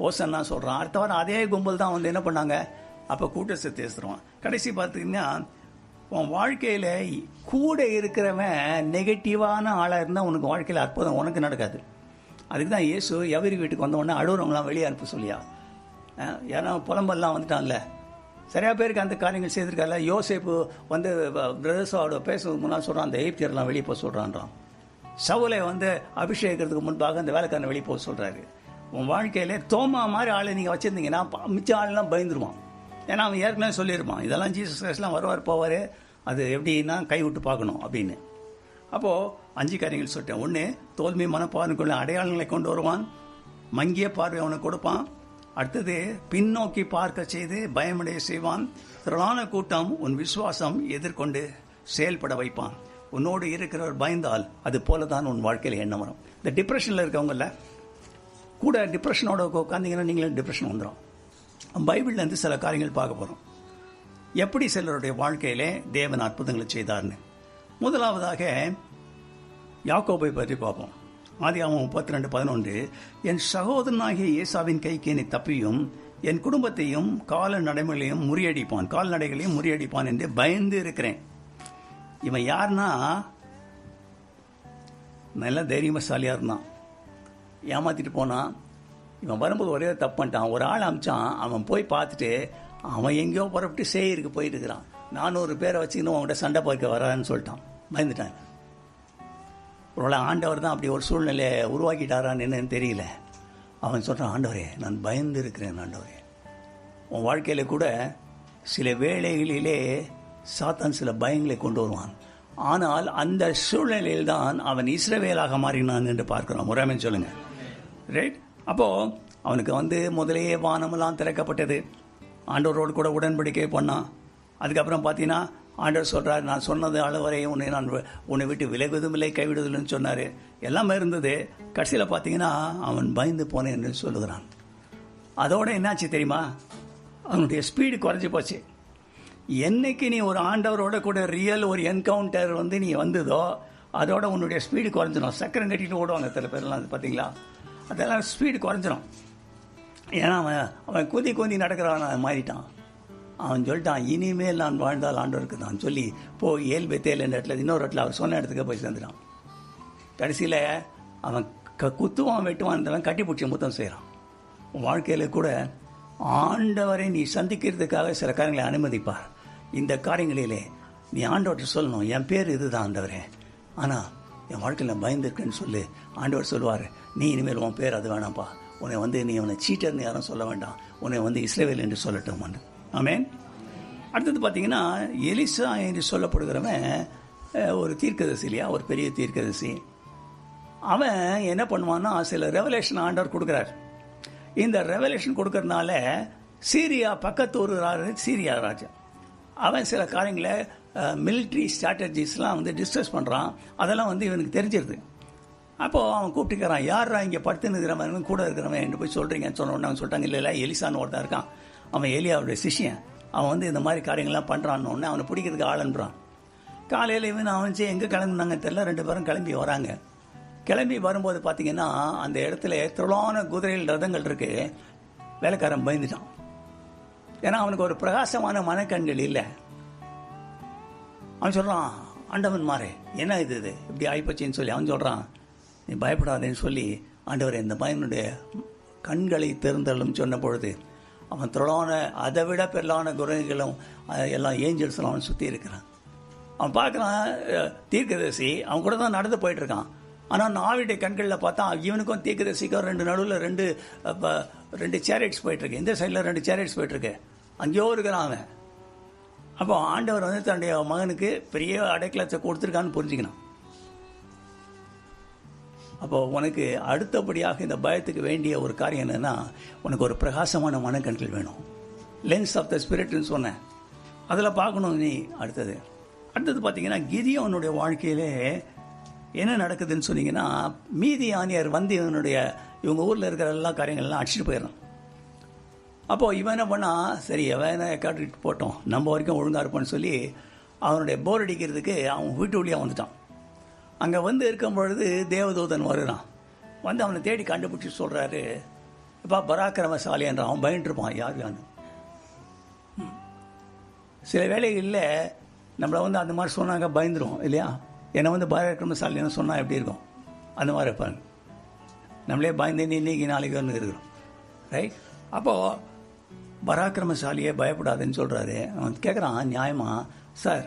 ஓசன்னா சொல்கிறான். அடுத்த வாரம் அதே கும்பல் தான் வந்து என்ன பண்ணாங்க? அப்போ கூட்டத்தை தேசுகிறோம். கடைசி பார்த்தீங்கன்னா உன் வாழ்க்கையில் கூட இருக்கிறவன் நெகட்டிவான ஆளாக இருந்தால் உனக்கு வாழ்க்கையில் அற்புதம் உனக்கு நடக்காது. அதுக்கு தான் இயேசு எவரி வீட்டுக்கு வந்தவொடனே அழுகிறவங்களாம் வெளியே அனுப்ப சொல்லியா. ஏன்னா புலம்பெல்லாம் வந்துட்டான்ல, சரியா பேருக்கு அந்த காரியங்கள் செய்திருக்கால. யோசேப்பு வந்து பிரதர்ஸோட பேசுறதுக்கு முன்னால் சொல்கிறான், அந்த எகிப்தியர்லாம் வெளியே போக சொல்கிறான்றான். சவுலை வந்து அபிஷேகத்துக்கு முன்பாக அந்த வேலைக்காரனை வெளியே போக சொல்கிறாரு. உன் வாழ்க்கையில் தோமா மாதிரி ஆளை நீங்கள் வச்சுருந்தீங்கன்னா மிச்ச ஆளெல்லாம் பயந்துருவான். ஏன்னா அவன் ஏற்கனவே சொல்லியிருப்பான், இதெல்லாம் ஜீசஸ் கிரைஸ்ட்லாம் வருவார் போவார், அது எப்படின்னா கைவிட்டு பார்க்கணும் அப்படின்னு. அப்போது 5 காரியங்கள் சொல்லிட்டேன். 1, தோல்வி மனப்பான்மைக்குள்ள அடையாளங்களை கொண்டு வருவான், மங்கிய பார்வை அவனுக்கு கொடுப்பான். அடுத்தது, பின்னோக்கி பார்க்க செய்து பயமடைய செய்வான். திரளான கூட்டம் உன் விசுவாசம் எதிர்கொண்டு செயல்பட வைப்பான். உன்னோடு இருக்கிறவர் பயந்தால் அது போல தான் உன் வாழ்க்கையில் எண்ணம் வரும். இந்த டிப்ரெஷனில் இருக்கவங்கள கூட டிப்ரெஷனோட உட்காந்திங்கன்னா நீங்களே டிப்ரெஷன் வந்துடும். பைபிள்லேருந்து சில காரியங்கள் பார்க்க போகிறோம், எப்படி சிலருடைய வாழ்க்கையிலே தேவன் அற்புதங்களை செய்தார்னு. முதலாவதாக யாக்கோபை பற்றி பார்ப்போம். ஆதியாகமம் 32:11, என் சகோதரனாகிய ஏசாவின் கைக்கு என்னை தப்பியும் என் குடும்பத்தையும் கால்நடைகளையும் முறியடிப்பான் என்று பயந்து இருக்கிறேன். இவன் யாருன்னா நல்ல தைரியமசாலியாக இருந்தான். ஏமாத்திட்டு போனான். இவன் வரும்போது ஒரே தப்பு பண்ணிட்டான். ஒரு ஆள் அமிச்சான், அவன் போய் பார்த்துட்டு அவன் எங்கேயோ புறப்பட்டு சேயிருக்கு போயிட்டு இருக்கிறான். 400 பேரை வச்சுக்கணும் அவங்ககிட்ட சண்டை பார்க்க வரான்னு சொல்லிட்டான். பயந்துட்டான். ஒரு ஆண்டவர் தான் அப்படி ஒரு சூழ்நிலையை உருவாக்கிட்டாரான்னு என்னன்னு தெரியல. அவன் சொல்கிறான், ஆண்டவரே நான் பயந்து இருக்கிறேன். ஆண்டவரே, உன் வாழ்க்கையில் கூட சில வேளைகளிலே சாத்தான் சில பயங்களை கொண்டு வருவான். ஆனால் அந்த சூழ்நிலையில் தான் அவன் இஸ்ரவேலாக மாறினான் என்று பார்க்கிறோம். முறைமை சொல்லுங்க. ரைட். அப்போது அவனுக்கு வந்து முதலேயே வானமெல்லாம் திறக்கப்பட்டது. ஆண்டவரோடு கூட உடன்படிக்கை பண்ணான். அதுக்கப்புறம் பார்த்தீங்கன்னா ஆண்டவர் சொல்கிறார், நான் சொன்னது அளவரை உன்னை விட்டு விலகுவதும் இல்லை கைவிடுவதில்லைன்னு சொன்னார். எல்லாமே இருந்தது. கடைசியில் பார்த்தீங்கன்னா அவன் பயந்து போனேன் என்று சொல்லுகிறான். அதோட என்னாச்சு தெரியுமா? அவனுடைய ஸ்பீடு குறைஞ்சி போச்சு. என்னைக்கு நீ ஒரு ஆண்டவரோட கூட ரியல் ஒரு என்கவுண்டர் வந்து நீ வந்ததோ அதோட உன்னுடைய ஸ்பீடு குறைஞ்சிடும். சக்கரம் கட்டிட்டு ஓடுவாங்க சில பேர்லாம், அது பார்த்தீங்களா? அதெல்லாம் ஸ்பீடு குறைஞ்சிடும். ஏன்னா அவன் கூந்தி நடக்கிறவன் மாறிட்டான். அவன் சொல்லிட்டான், இனிமேல் நான் வாழ்ந்தால் ஆண்டவருக்கு தான் சொல்லி போய் ஏல்பெத்தேல் என்ற இடத்துல இன்னொரு இடத்துல அவர் சொன்ன இடத்துக்கு போய் சேர்ந்துட்டான். கடைசியில் அவன் குத்துவான் வெட்டுவான் கட்டி பிடிச்சி முத்தம் செய்கிறான். உன் வாழ்க்கையில் கூட ஆண்டவரை நீ சந்திக்கிறதுக்காக சில காரியங்களை அனுமதிப்பார். இந்த காரியங்களிலே நீ ஆண்டவர்கிட்ட சொல்லணும், என் பேர் இதுதான் ஆண்டவரே, ஆனால் என் வாழ்க்கையில் பயந்துருக்குன்னு சொல்லு. ஆண்டவர் சொல்லுவார், நீ இனிமேல் உன் பேர் அது வேணாம்ப்பா, உன்னை வந்து நீ அவனை சீட்டர்னு யாரும் சொல்ல வேண்டாம், உன்னை வந்து இஸ்ரவேல் என்று சொல்லட்டும். ஆமென். அடுத்தது பார்த்தீங்கன்னா எலிசா என்று சொல்லப்படுகிறவன் ஒரு தீர்க்கதரிசி இல்லையா, ஒரு பெரிய தீர்க்கதரிசி. அவன் என்ன பண்ணுவான்னா சில ரெவலேஷன் ஆண்டவர் கொடுக்குறார். இந்த ரெவலேஷன் கொடுக்கறதுனால சீரியா பக்கத்து சீரியா ராஜா அவன் சில காரியங்களை மிலிட்ரி ஸ்ட்ராட்டஜிஸ்லாம் வந்து டிஸ்கஸ் பண்ணுறான். அதெல்லாம் வந்து இவனுக்கு தெரிஞ்சிருது. அப்போது அவன் கூப்பிட்டுக்கிறான், யாரா இங்கே படுத்து நிற்கிறவன் கூட இருக்கிறவன் என்று போய் சொல்கிறீங்கன்னு சொன்ன உடனே அவன் சொல்லிட்டாங்க, இல்லை எலிசான்னு ஒருத்தன் இருக்கான், அவன் ஏலியாவுடைய சிஷ்யன், அவன் வந்து இந்த மாதிரி காரியங்கள்லாம் பண்ணுறான்னு ஒன்று அவனை பிடிக்கிறதுக்கு ஆளுன்றான். காலையில் இவன் அவன் எங்கே கிளம்புனாங்க தெரியல, 2 பேரும் கிளம்பி வராங்க. கிளம்பி வரும்போது பார்த்தீங்கன்னா அந்த இடத்துல திரளான குதிரைகள் ரதங்கள் இருக்கு. வேலைக்காரன் பயந்துட்டான். ஏன்னா அவனுக்கு ஒரு பிரகாசமான மனக்கண்கள் இல்லை. அவன் சொல்கிறான், ஆண்டவன் மாறே என்ன இது இப்படி ஆயிப்போச்சின்னு சொல்லி அவன் சொல்கிறான், நீ பயப்படாதேன்னு சொல்லி ஆண்டவர் இந்த பையனுடைய கண்களை திறந்தள்ளும் சொன்ன பொழுது அவன் திரளான அதை விட பெருளான குரங்குகளும் எல்லாம் ஏஞ்சல்ஸ்லாம் அவன் சுற்றி இருக்கிறான். அவன் பார்க்குறான் தீர்க்கதரிசி அவன் கூட தான் நடந்து போயிட்டுருக்கான். ஆனால் நாவிடைய கண்களில் பார்த்தா இவனுக்கும் தீர்க்கதரிசிக்கும் நடுவில் ரெண்டு சேரட்ஸ் போயிட்டுருக்கு. இந்த சைடில் 2 சேரட்ஸ் போயிட்டுருக்கு. அங்கேயோ இருக்கிறான் அவன். அப்போ ஆண்டவர் வந்து தன்னுடைய மகனுக்கு பெரிய அடைக்கலத்தை கொடுத்துருக்கான்னு புரிஞ்சுக்கணும். அப்போ உனக்கு அடுத்தபடியாக இந்த பயத்துக்கு வேண்டிய ஒரு காரியம் என்னன்னா, உனக்கு ஒரு பிரகாசமான மனக்கண்கள் வேணும். லென்ஸ் ஆஃப் த ஸ்பிரிட்னு சொன்னேன், அதில் பார்க்கணும் நீ. அடுத்தது பார்த்தீங்கன்னா கிதியோனுடைய வாழ்க்கையிலே என்ன நடக்குதுன்னு சொன்னீங்கன்னா, மீதியானியர் வந்து இவங்க ஊரில் இருக்கிற எல்லா காரியங்கள்லாம் அடிச்சுட்டு போயிடறான். அப்போது இவன் என்ன பண்ணா, சரி எவன் காட்டிட்டு போட்டோம், நம்ம வரைக்கும் ஒழுங்காக இருப்பான்னு சொல்லி அவனுடைய போர் அடிக்கிறதுக்கு அவன் வீட்டு வழியாக வந்துட்டான். அங்கே வந்து இருக்கும் பொழுது தேவதூதன் வருகிறான். வந்து அவனை தேடி கண்டுபிடிச்சி சொல்கிறாரு, இப்போ பராக்கிரமசாலின்ற அவன் பயந்துருப்பான் யார் யான்னு. சில வேலைகளில் நம்மளை வந்து அந்த மாதிரி சொன்னாங்க பயந்துருவோம் இல்லையா. என்னை வந்து பராக்கிரமசாலின்னு சொன்னால் எப்படி இருக்கும், அந்த மாதிரி இருப்பாங்க. நம்மளே பயந்து இன்னைக்கு நாளைக்கு ஒன்று இருக்கிறோம், ரைட். அப்போது பராக்கிரமசாலியே பயப்படாதுன்னு சொல்கிறாரு. அவன் கேட்குறான் நியாயமா, சார்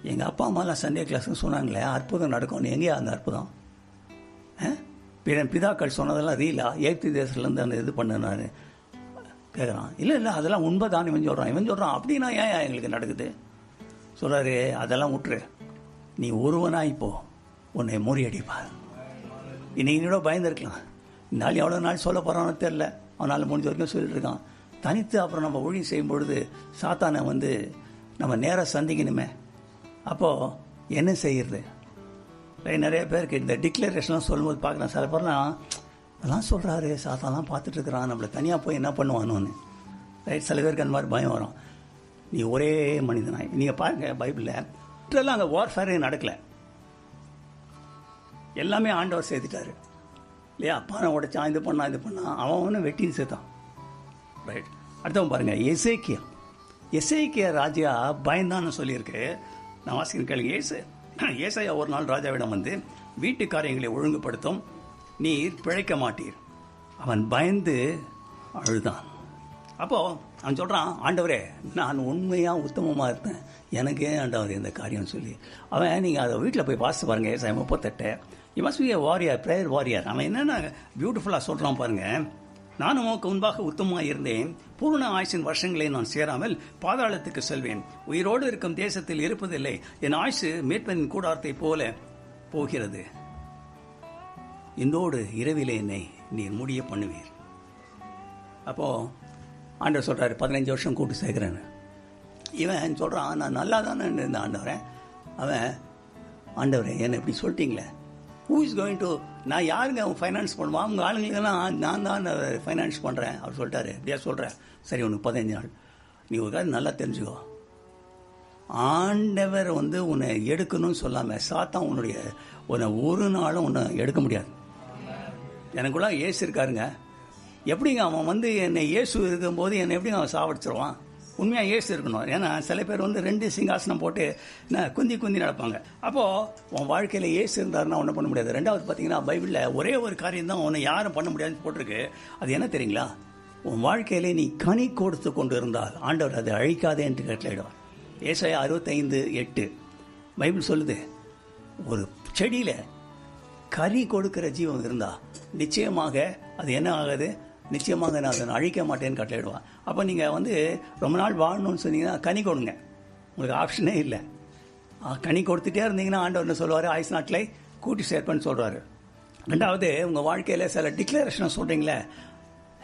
எங்கள் அப்பா அம்மாலாம் சண்டே கிளாஸ்ன்னு சொன்னாங்களே அற்புதம் நடக்கும்னு, எங்கேயா அந்த அற்புதம்? பிதாக்கள் சொன்னதெல்லாம் ரீலா, ஏப்தி தேசத்துலேருந்து அந்த இது பண்ணாரு கேட்குறான். இல்லை அதெல்லாம் உண்மைதான் இவன் சொல்கிறான். அப்படின்னா ஏன் எங்களுக்கு நடக்குது சொல்கிறாரு. அதெல்லாம் விட்டுரு, நீ ஒருவனாக இப்போ உன்னை முறியடிப்பார். இன்னைக்கு பயந்துருக்கலாம், இந்த நாள் எவ்வளோ நாள் சொல்ல போகிறான்னு தெரில. அவனால் முடிஞ்ச வரைக்கும் சொல்லிட்டு இருக்கான். தனித்து அப்புறம் நம்ம ஊழியம் செய்யும் பொழுது சாத்தானை வந்து நம்ம நேராக சந்திக்கணுமே. அப்போது என்ன செய்கிறது? நிறைய பேருக்கு இந்த டிக்ளரேஷன்லாம் சொல்லும்போது பார்க்குறேன், சில பேர்லாம் அதெல்லாம் சொல்கிறாரு, சாத்தான்லாம் பார்த்துட்ருக்குறான், நம்மளை தனியாக போய் என்ன பண்ணுவானோன்னு, ரைட். சில பேருக்கு அந்த மாதிரி பயம் வரும். நீ ஒரே மனிதனாய் நீங்கள் பாருங்கள், பைபிளில் இதெல்லாம் அந்த வார்ஃபேரே நடக்கலை, எல்லாமே ஆண்டவர் சேர்த்துட்டாரு இல்லையா. பானை உடைச்சான், இது பண்ணான், அவன் வெட்டின்னு சேர்த்தான், ரைட். அடுத்தவன் பாருங்கள், எசேக்கியா ராஜா பயந்தான்னு சொல்லியிருக்கு. நான் வாசிக்கிறேன் கேளுங்க. ஏசாயா ஒரு நாள் ராஜாவிடம் வந்து, வீட்டு காரியங்களை ஒழுங்குபடுத்தும், நீர் பிழைக்க மாட்டீர். அவன் பயந்து அழுதான். அப்போது அவன் சொல்கிறான், ஆண்டவரே நான் உண்மையாக உத்தமமாக இருந்தேன், எனக்கு ஏன் ஆண்டவர் இந்த காரியம்னு சொல்லி. அவன் நீங்கள் அதை வீட்டில் போய் வாசித்து பாருங்கள். ஏசாயா 38. You must be a warrior, prayer warrior. அவன் என்னென்ன பியூட்டிஃபுல்லாக சொல்கிறான் பாருங்கள். நான் உமக்கு முன்பாக உத்தமமாக இருந்தேன், பூர்ண ஆயுசின் வருஷங்களை நான் சேராமல் பாதாளத்துக்கு செல்வேன், உயிரோடு இருக்கும் தேசத்தில் இருப்பதில்லை, என் ஆயுசு மேற்பனின் கூடாரத்தை போல போகிறது, இந்தோடு இரவிலே என்னை நீர் முடிய பண்ணுவீர். அப்போது ஆண்டவர் சொல்கிறாரு, 15 வருஷம் கூட்டு சேர்க்குறேன்னு. இவன் சொல்கிறான், நான் நல்லா தானே இருந்தேன் ஆண்டவரே. அவன், ஆண்டவரே என்னை இப்படி சொல்லிட்டீங்களே, ஹூ இஸ் கோயிங் டு, நான் யாருங்க அவன் ஃபைனான்ஸ் பண்ணுவான், அவங்க ஆளுங்களுக்கெல்லாம் நான் தான் ஃபைனான்ஸ் பண்ணுறேன். அவர் சொல்லிட்டாரு, இப்படியா சொல்கிறேன், சரி உனக்கு 15 நாள், நீ ஒரு காரியம் நல்லா தெரிஞ்சுக்கோ, ஆண்டவர் வந்து உன்னை எடுக்கணும்னு சொல்லாமல் சாத்தான் உன்னை ஒரு நாளும் உன்னை எடுக்க முடியாது. எனக்குள்ள இயேசு இருக்காருங்க, எப்படிங்க அவன் வந்து என்னை இயேசு இருக்கும்போது என்னை எப்படிங்க அவன் சாவடிச்சிருவான்? உண்மையாக இயேசு இருக்கணும். ஏன்னா சில பேர் வந்து 2 சிங்காசனம் போட்டு குந்தி நடப்பாங்க. அப்போது உன் வாழ்க்கையில் இயேசு இருந்தாருன்னா ஒன்றும் பண்ண முடியாது. ரெண்டாவது பார்த்தீங்கன்னா, பைபிளில் ஒரே ஒரு காரியம் தான் உன்னை யாரும் பண்ண முடியாதுன்னு போட்டிருக்கு. அது என்ன தெரியுங்களா? உன் வாழ்க்கையிலே நீ கனி கொடுத்து கொண்டு இருந்தால் ஆண்டவர் அதை அழிக்காதே என்று கட்டளையிடுவார். ஏசாயா 65:8 பைபிள் சொல்லுது, ஒரு செடியில் கனி கொடுக்கிற ஜீவன் இருந்தால் நிச்சயமாக அது என்ன ஆகுது, நிச்சயமாக நான் அதை அழிக்க மாட்டேன்னு கட்டளையிடுவான். அப்போ நீங்கள் வந்து ரொம்ப நாள் வாழணும்னு சொன்னீங்கன்னா கனி கொடுங்க, உங்களுக்கு ஆப்ஷனே இல்லை. கனி கொடுத்துட்டே இருந்தீங்கன்னா ஆண்டவர் என்ன சொல்லுவார், ஆயுசு நாட்களை கூட்டி சேர்ப்பேன்னு சொல்கிறாரு. ரெண்டாவது, உங்கள் வாழ்க்கையில் சில டிக்ளரேஷனை சொல்கிறீங்களே,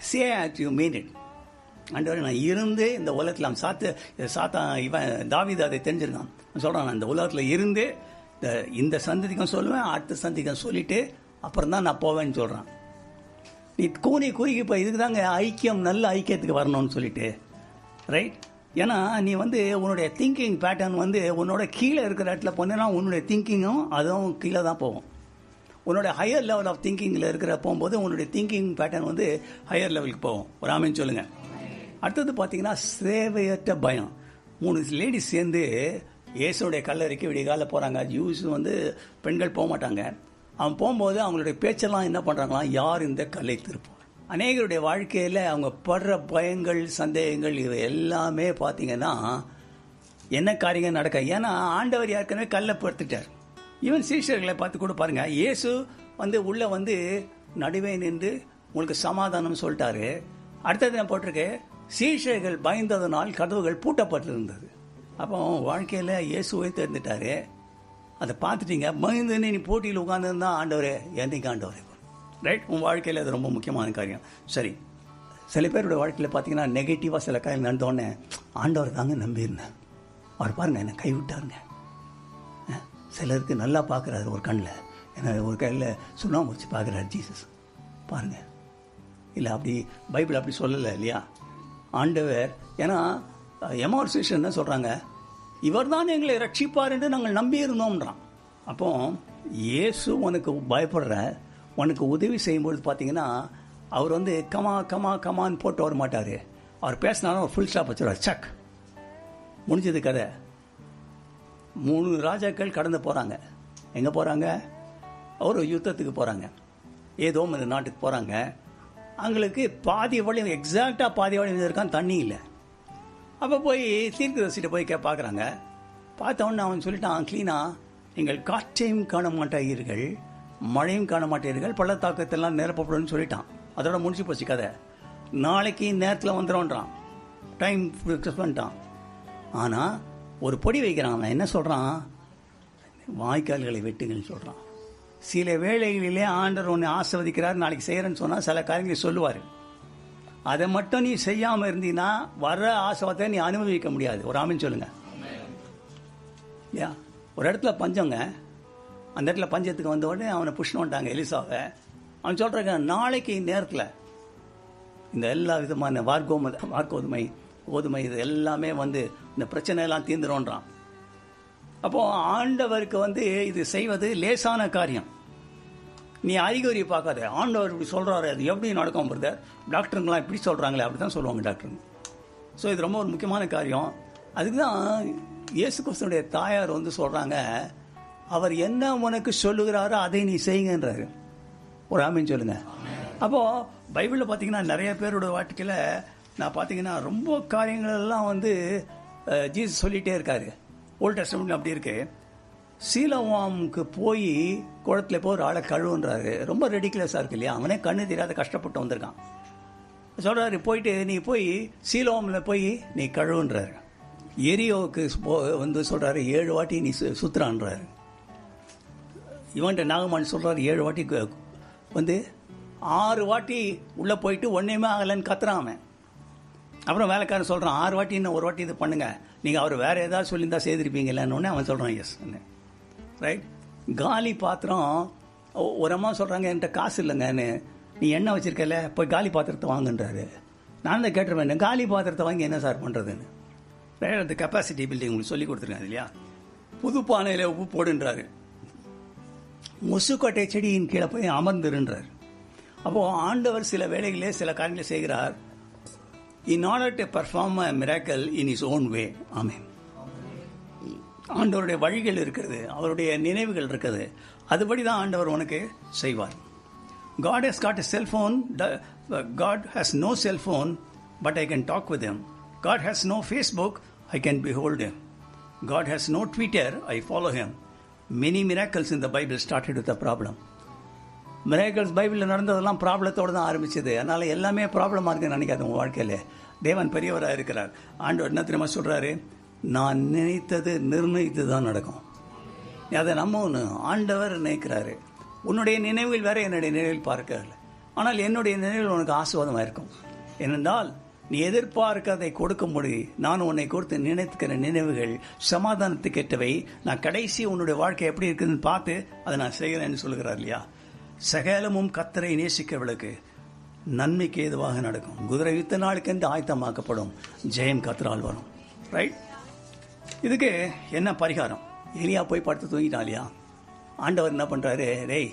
சே ஆட் யூ மீன் இட். ஆண்டவர் நான் இருந்து இந்த உலகத்தில் சாத்தான் இவன் தாவீது அதை தெரிஞ்சிருக்கான் சொல்கிறான், நான் இந்த உலகத்தில் இருந்து இந்த சந்ததிக்கும் சொல்லுவேன், அடுத்த சந்ததிக்கும் சொல்லிவிட்டு அப்புறம் தான் நான் போவேன்னு சொல்கிறான். நீ கூறிக்கு இப்போ இதுக்கு தாங்க ஐக்கியம், நல்ல ஐக்கியத்துக்கு வரணும்னு சொல்லிட்டு, ரைட். ஏன்னா நீ வந்து உன்னுடைய திங்கிங் பேட்டர்ன் வந்து உன்னோட கீழே இருக்கிற இடத்துல போனேன்னா உன்னுடைய திங்கிங்கும் அதுவும் கீழே தான் போகும். உன்னோட ஹையர் லெவல் ஆஃப் திங்கிங்கில் இருக்கிற போகும்போது உன்னுடைய திங்கிங் பேட்டர்ன் வந்து ஹையர் லெவலுக்கு போகும். ஒரு ஆமீன் சொல்லுங்கள். அடுத்தது பார்த்தீங்கன்னா, சேவையற்ற பயம். 3 லேடிஸ் சேர்ந்து இயேசுடைய கல்லறைக்கு விடிய காலையில் போகிறாங்க. ஜூஸ் வந்து பெண்கள் போக மாட்டாங்க. அவன் போகும்போது அவங்களுடைய பேச்செல்லாம் என்ன பண்ணுறாங்களாம், யார் இந்த கல்லை திருப்பார். அநேகருடைய வாழ்க்கையில் அவங்க படுற பயங்கள், சந்தேகங்கள் இவை எல்லாமே பார்த்தீங்கன்னா என்ன காரியங்கள் நடக்க. ஏன்னா ஆண்டவர் ஏற்கனவே கல்லை படுத்துட்டார். ஈவன் சீஷர்களை பார்த்து கூட பாருங்க, இயேசு உள்ளே நடுவே நின்று உங்களுக்கு சமாதானம் சொல்லிட்டாரு. அடுத்தது என்ன போட்டிருக்கு, சீஷர்கள் பயந்ததனால் கதவுகள் பூட்டப்பட்டிருந்தது. அப்போ வாழ்க்கையில் இயேசுவை தெரிந்துட்டாரு. அதை பார்த்துட்டீங்க, பயந்துன்னு நீ போட்டியில் உட்காந்துருந்தா ஆண்டவரே என்னைக்கு ஆண்டவரே, ரைட்? உன் வாழ்க்கையில் அது ரொம்ப முக்கியமான காரியம். சரி, சில பேருடைய வாழ்க்கையில் பார்த்தீங்கன்னா நெகட்டிவாக சில காரியம் நடந்தோடனே ஆண்டவர் தாங்க நம்பியிருந்தேன், அவர் பாருங்க என்னை கைவிட்டாருங்க. சிலருக்கு நல்லா பார்க்குறாரு ஒரு கண்ணில், ஏன்னா ஒரு கையில் சுண்ணாம்பு வச்சு பார்க்குறாரு ஜீசஸ் பாருங்க. இல்லை அப்படி பைபிள் அப்படி சொல்லலை இல்லையா ஆண்டவர். ஏன்னா எம்மாவுஸ் சிஷ்யர் என்ன சொல்கிறாங்க, இவர் தான் எங்களை ரட்சிப்பார் என்று நாங்கள் நம்பியிருந்தோம்ன்றான். அப்போ இயேசு உனக்கு பயப்படுற, உனக்கு உதவி செய்யும்போது பார்த்தீங்கன்னா அவர் கமான்னு போட்டு வர மாட்டார். அவர் பேசினாலும் ஒரு ஃபுல் ஸ்டாப் வச்சுருவார், சக் முடிஞ்சது கதை. 3 ராஜாக்கள் கடந்து போகிறாங்க. எங்கே போகிறாங்க? ஒரு யுத்தத்துக்கு போகிறாங்க, ஏதோ ஒரு நாட்டுக்கு போகிறாங்க. அவங்களுக்கு பாதி வழி, எக்ஸாக்டாக பாதி வழி இருக்கான், தண்ணி இல்லை. அப்போ போய் தீர்க்கதரிசிட்ட போய் பார்க்குறாங்க. பார்த்த உடனே அவன் சொல்லிட்டான் க்ளீனாக, நீங்கள் காற்றையும் காண மாட்டீர்கள், மழையும் காண மாட்டீர்கள், பள்ளத்தாக்கத்தெல்லாம் நிரப்பப்படும்னு சொல்லிட்டான். அதோட முடிச்சு போச்சு கதை. நாளைக்கு நேரத்தில் வந்துடும்ன்றான், டைம் ஃபிக்ஸ் பண்ணிட்டான். ஆனால் ஒரு பொடி வைக்கிறான். அவன் என்ன சொல்கிறான், வாய்க்கால்களை வெட்டுங்கன்னு சொல்கிறான். சில வேளைகளிலே ஆண்டவர் ஒன்று ஆசிர்வதிக்கிறார், நாளைக்கு செய்கிறேன்னு சொன்னால் சில காரியங்களை சொல்லுவார். அதை மட்டும் நீ செய்யாமல் இருந்தீங்கன்னா வர ஆசீர்வாதத்தை நீ அனுபவிக்க முடியாது. ஒரு ஆமீன் சொல்லுங்க. இல்லையா? ஒரு இடத்துல பஞ்சங்க, அந்த இடத்துல பஞ்சத்துக்கு வந்த உடனே அவனை புஷ்ணு வந்துட்டாங்க எலிசாவை. அவன் சொல்கிறாங்க, நாளைக்கு நேரத்தில் இந்த எல்லா விதமான கோதுமை இது எல்லாமே இந்த பிரச்சனை எல்லாம் தீர்ந்துடும்ன்றான். அப்போது ஆண்டவருக்கு இது செய்வது லேசான காரியம். நீ அறிகுறி பார்க்காத, ஆண்டவர் இப்படி சொல்கிறாரு, அது எப்படி நடக்கும் பிரதர், டாக்டருங்களாம் இப்படி சொல்கிறாங்களே, அப்படி தான் சொல்லுவாங்க டாக்டருங்க. ஸோ இது ரொம்ப ஒரு முக்கியமான காரியம். அதுக்கு தான் இயேசு கிறிஸ்துனுடைய தாயார் சொல்கிறாங்க, அவர் என்ன உனக்கு சொல்லுகிறாரோ அதை நீ செய்யுங்கன்றாரு. ஒரு ஆமீன் சொல்லுங்க. அப்போது பைபிளில் பார்த்தீங்கன்னா நிறைய பேரோட வாழ்க்கையில் நான் பார்த்தீங்கன்னா ரொம்ப காரியங்கள் எல்லாம் ஜீசஸ் சொல்லிகிட்டே இருக்காரு. ஓல்ட் டெஸ்டமெண்ட்ல அப்படி இருக்கு. சீலோவாமுக்கு போய் குளத்தில் போய் ஒரு ஆளை கழுவுன்றாரு. ரொம்ப ரெடிகுலஸாக இருக்கு இல்லையா? அவனே கண்ணு தெரியாத கஷ்டப்பட்டு வந்திருக்கான். சொல்கிறாரு, போயிட்டு நீ போய் சீலோவாமில் போய் நீ கழுவுன்றாரு. எரியோவுக்கு சொல்கிறாரு 7 வாட்டி நீ சுற்றுறான்றாரு. இவன்ட்ட நாகமான் சொல்கிறாரு 7 வாட்டி 6 வாட்டி உள்ளே போயிட்டு ஒன்றையுமே ஆகலைன்னு கத்துறான் அவன். அப்புறம் வேலைக்காரன் சொல்கிறான் 6 வாட்டி இன்னும் 1 வாட்டி இது பண்ணுங்க, நீங்கள் அவர் வேறு ஏதாவது சொல்லியிருந்தா செய்திருப்பீங்களான்னு அவன் சொல்கிறான் எஸ் ரைட். காலி பாத்திரம், ஒரு அம்மா சொல்கிறாங்க என்கிட்ட காசு இல்லைங்கன்னு, நீ என்ன வச்சுருக்கல போய் காலி பாத்திரத்தை வாங்குன்றாரு. நான் தான் கேட்டுருவேன், காலி பாத்திரத்தை வாங்கி என்ன சார் பண்ணுறதுன்னு. ரைட், அந்த கெப்பாசிட்டி பில்டிங் உங்களுக்கு சொல்லி கொடுத்துருக்காங்க இல்லையா? புது பானையில் உப்பு போடுன்றாரு. முசுக்கொட்டை செடியின் கீழே போய் அமர்ந்துருன்றார். அப்போது ஆண்டவர் சில வேளைகளே சில காரியங்களை செய்கிறார் in order to perform a miracle in his own way. ஆமென். ஆண்டவருடைய வழிகள் இருக்கிறது, அவருடைய நினைவுகள் இருக்குது, அதுபடி தான் ஆண்டவர் உனக்கு செய்வார். God has got a cell phone. God has no cell phone, but I can talk with him. God has no Facebook, I can behold him. God has no Twitter, I follow him. Many miracles in the Bible started with a problem. Miracles பைபிளில் நடந்ததெல்லாம் ப்ராப்ளத்தோடு தான் ஆரம்பிச்சது. அதனால் எல்லாமே ப்ராப்ளமாக இருக்குன்னு நினைக்காது உங்கள் வாழ்க்கையில். தேவன் பெரியவராக இருக்கிறார். ஆண்டவர் என்ன தெரியுமா சொல்கிறாரு, நான் நினைத்தது நிர்ணயித்து தான் நடக்கும். அதை நம்ம ஒன்று ஆண்டவர் நினைக்கிறாரு. உன்னுடைய நினைவில் வேற என்னுடைய நினைவில் பார்க்கல, ஆனால் என்னுடைய நினைவில் உனக்கு ஆசீர்வாதமாக இருக்கும். ஏனென்றால் நீ எதிர்பார்க்கதை கொடுக்கும்படி நான் உன்னை கொடுத்து நினைத்துக்கிற நினைவுகள் சமாதானத்துக்கேற்றவை. நான் கடைசி உன்னுடைய வாழ்க்கை எப்படி இருக்குதுன்னு பார்த்து அதை நான் செய்கிறேன்னு சொல்லுகிறார் இல்லையா? சகலமும் கர்த்தரை நேசிக்கிறவளுக்கு நன்மைக்கு ஏதுவாக நடக்கும். குதிரை யுத்த நாளுக்கென்று ஆயத்தமாக்கப்படும், ஜெயம் கர்த்தரால் வரும். ரைட். இதுக்கு என்ன பரிகாரம்? எலியா போய் படுத்து தூங்கிட்டான் இல்லையா? ஆண்டவர் என்ன பண்ணுறாரு, டேய்